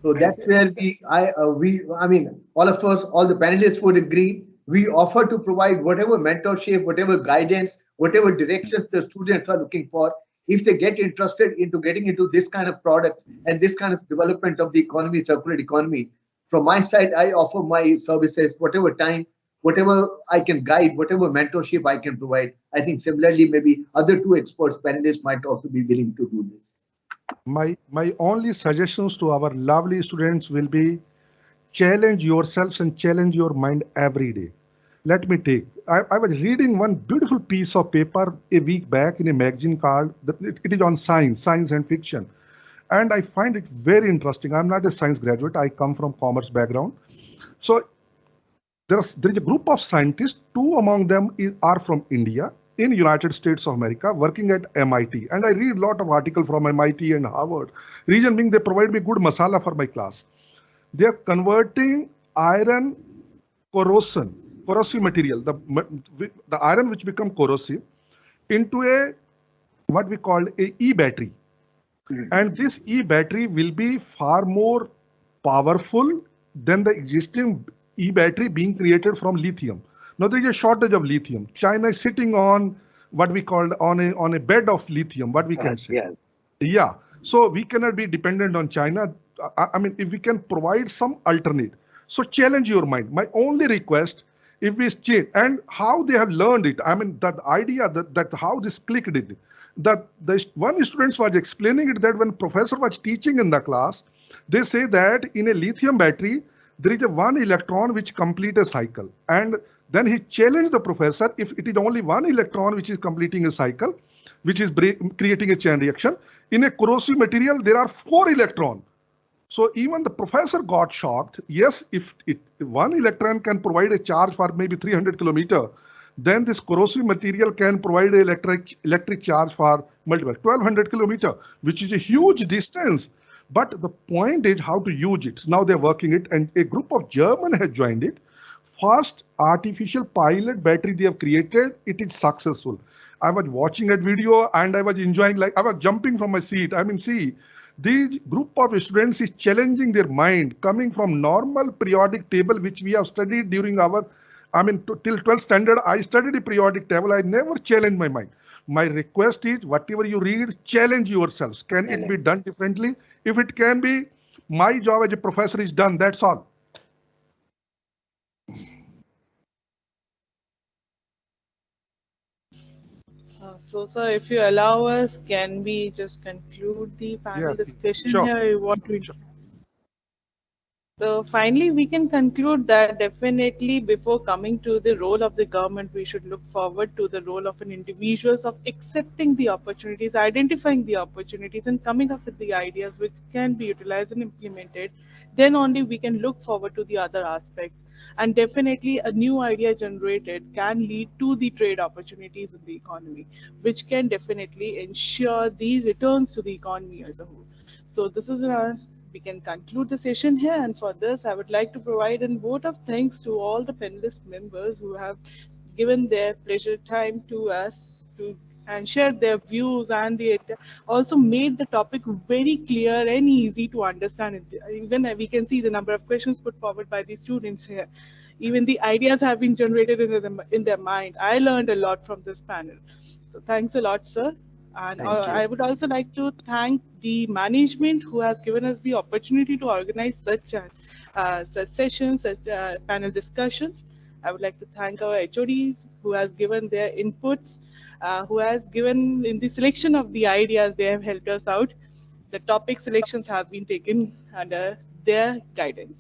So that's where I mean, all of us, all the panelists would agree. We offer to provide whatever mentorship, whatever guidance, whatever directions the students are looking for. If they get interested into getting into this kind of products and this kind of development of the economy, circular economy, from my side, I offer my services, whatever time, whatever I can guide, whatever mentorship I can provide. I think similarly, maybe other two experts, panelists might also be willing to do this. My only suggestions to our lovely students will be challenge yourselves and challenge your mind every day. Let me take. I was reading one beautiful piece of paper a week back in a magazine called. It is on science and fiction, and I find it very interesting. I'm not a science graduate. I come from commerce background, so there is a group of scientists. Two among them are from India in United States of America, working at MIT. And I read a lot of articles from MIT and Harvard. Reason being, they provide me good masala for my class. They are converting iron corrosive material, the iron which become corrosive, into a what we call a e-battery. And this e-battery will be far more powerful than the existing e-battery being created from lithium. Now there is a shortage of lithium. China is sitting on what we call on a bed of lithium, what we can say. Yeah. So we cannot be dependent on China. I mean, if we can provide some alternate. So challenge your mind. My only request, if we change and how they have learned it. I mean, that idea that how this clicked it. That the one student was explaining it that when professor was teaching in the class, they say that in a lithium battery, there is a one electron which complete a cycle. And then he challenged the professor, if it is only one electron which is completing a cycle, which is creating a chain reaction, in a corrosive material, there are 4 electrons. So even the professor got shocked. Yes, if one electron can provide a charge for maybe 300 kilometer, then this corrosive material can provide an electric charge for multiple 1200 kilometer, which is a huge distance. But the point is how to use it. Now they're working it, and a group of German has joined it. First artificial pilot battery they have created, it is successful. I was watching that video and I was enjoying, like I was jumping from my seat. I mean, see, the group of students is challenging their mind, coming from normal periodic table, which we have studied during our, till 12th standard, I studied a periodic table. I never challenged my mind. My request is, whatever you read, challenge yourselves. Can it be done differently? If it can be, my job as a professor is done. That's all. So, sir, if you allow us, can we just conclude the panel Yes, discussion sure. here? You want to? So finally, we can conclude that definitely before coming to the role of the government, we should look forward to the role of an individuals of accepting the opportunities, identifying the opportunities, and coming up with the ideas which can be utilized and implemented. Then only we can look forward to the other aspects. And definitely a new idea generated can lead to the trade opportunities in the economy, which can definitely ensure the returns to the economy as a whole. So this is we can conclude the session here, and for this I would like to provide a vote of thanks to all the panelist members who have given their pleasure time to us to and shared their views, and they also made the topic very clear and easy to understand. Even we can see the number of questions put forward by the students here. even the ideas have been generated in their mind. I learned a lot from this panel. So thanks a lot, sir. And Thank you. I would also like to thank the management who has given us the opportunity to organize such sessions, such panel discussions. I would like to thank our HODs who has given their inputs, who has given in the selection of the ideas, they have helped us out. The topic selections have been taken under their guidance.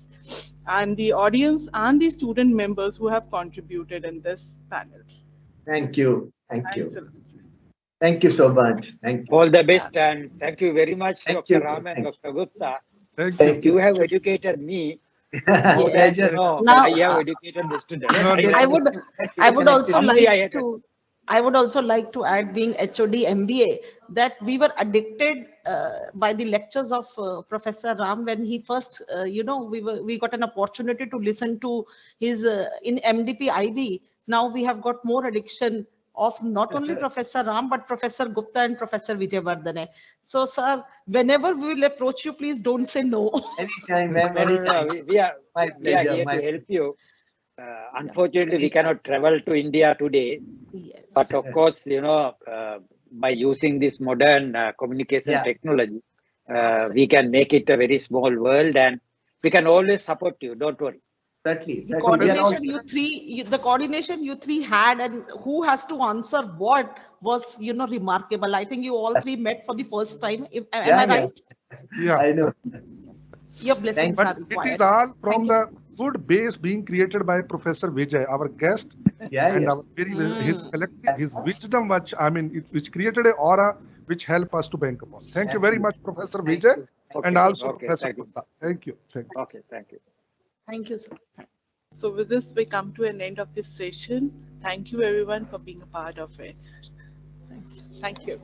And the audience and the student members who have contributed in this panel. Thank you. Thank Thanks you. a lot. Thank you so much. Thank you. All the best, and thank you very much, Thank Dr. you. Ram and Thank Dr. Gupta. Thank you. Thank You you. have educated me My more than pleasure. Now, I have educated the students. No, no. I would Let's I stay would also connected. Humbly, I like had to I would also like to add, being HOD MBA, that we were addicted by the lectures of Professor Ram when he first, we got an opportunity to listen to his in MDP IB. Now we have got more addiction of not only Professor Ram but Professor Gupta and Professor Wijewardenae. So, sir, whenever we will approach you, please don't say no. Anytime, ma'am. No, no, no, Anytime. no. We are My pleasure. here My to help you. Unfortunately, we anytime. cannot travel to India today, Yes. but of course, by using this modern communication Yeah, technology, we can make it a very small world, and we can always support you. Don't worry. certainly. The Certainly. We are all coordination you three had, and who has to answer what was, remarkable. I think you all three met for the first time. Am I yeah, yeah. right? Yeah. I know. Your Thank blessings But are it is required, sir. all from Thank you. the good base being created by Professor Vijay, our guest, Yeah, and yeah. our his collective, his wisdom, which created a aura which help us to bank upon. Thank you very Absolutely. much, Professor Thank Vijay, you. and Okay, also okay, Professor thank you. Gupta. Thank you. Thank you. Okay, thank you. Thank you, sir. So with this, we come to an end of this session. Thank you everyone for being a part of it. Thank you.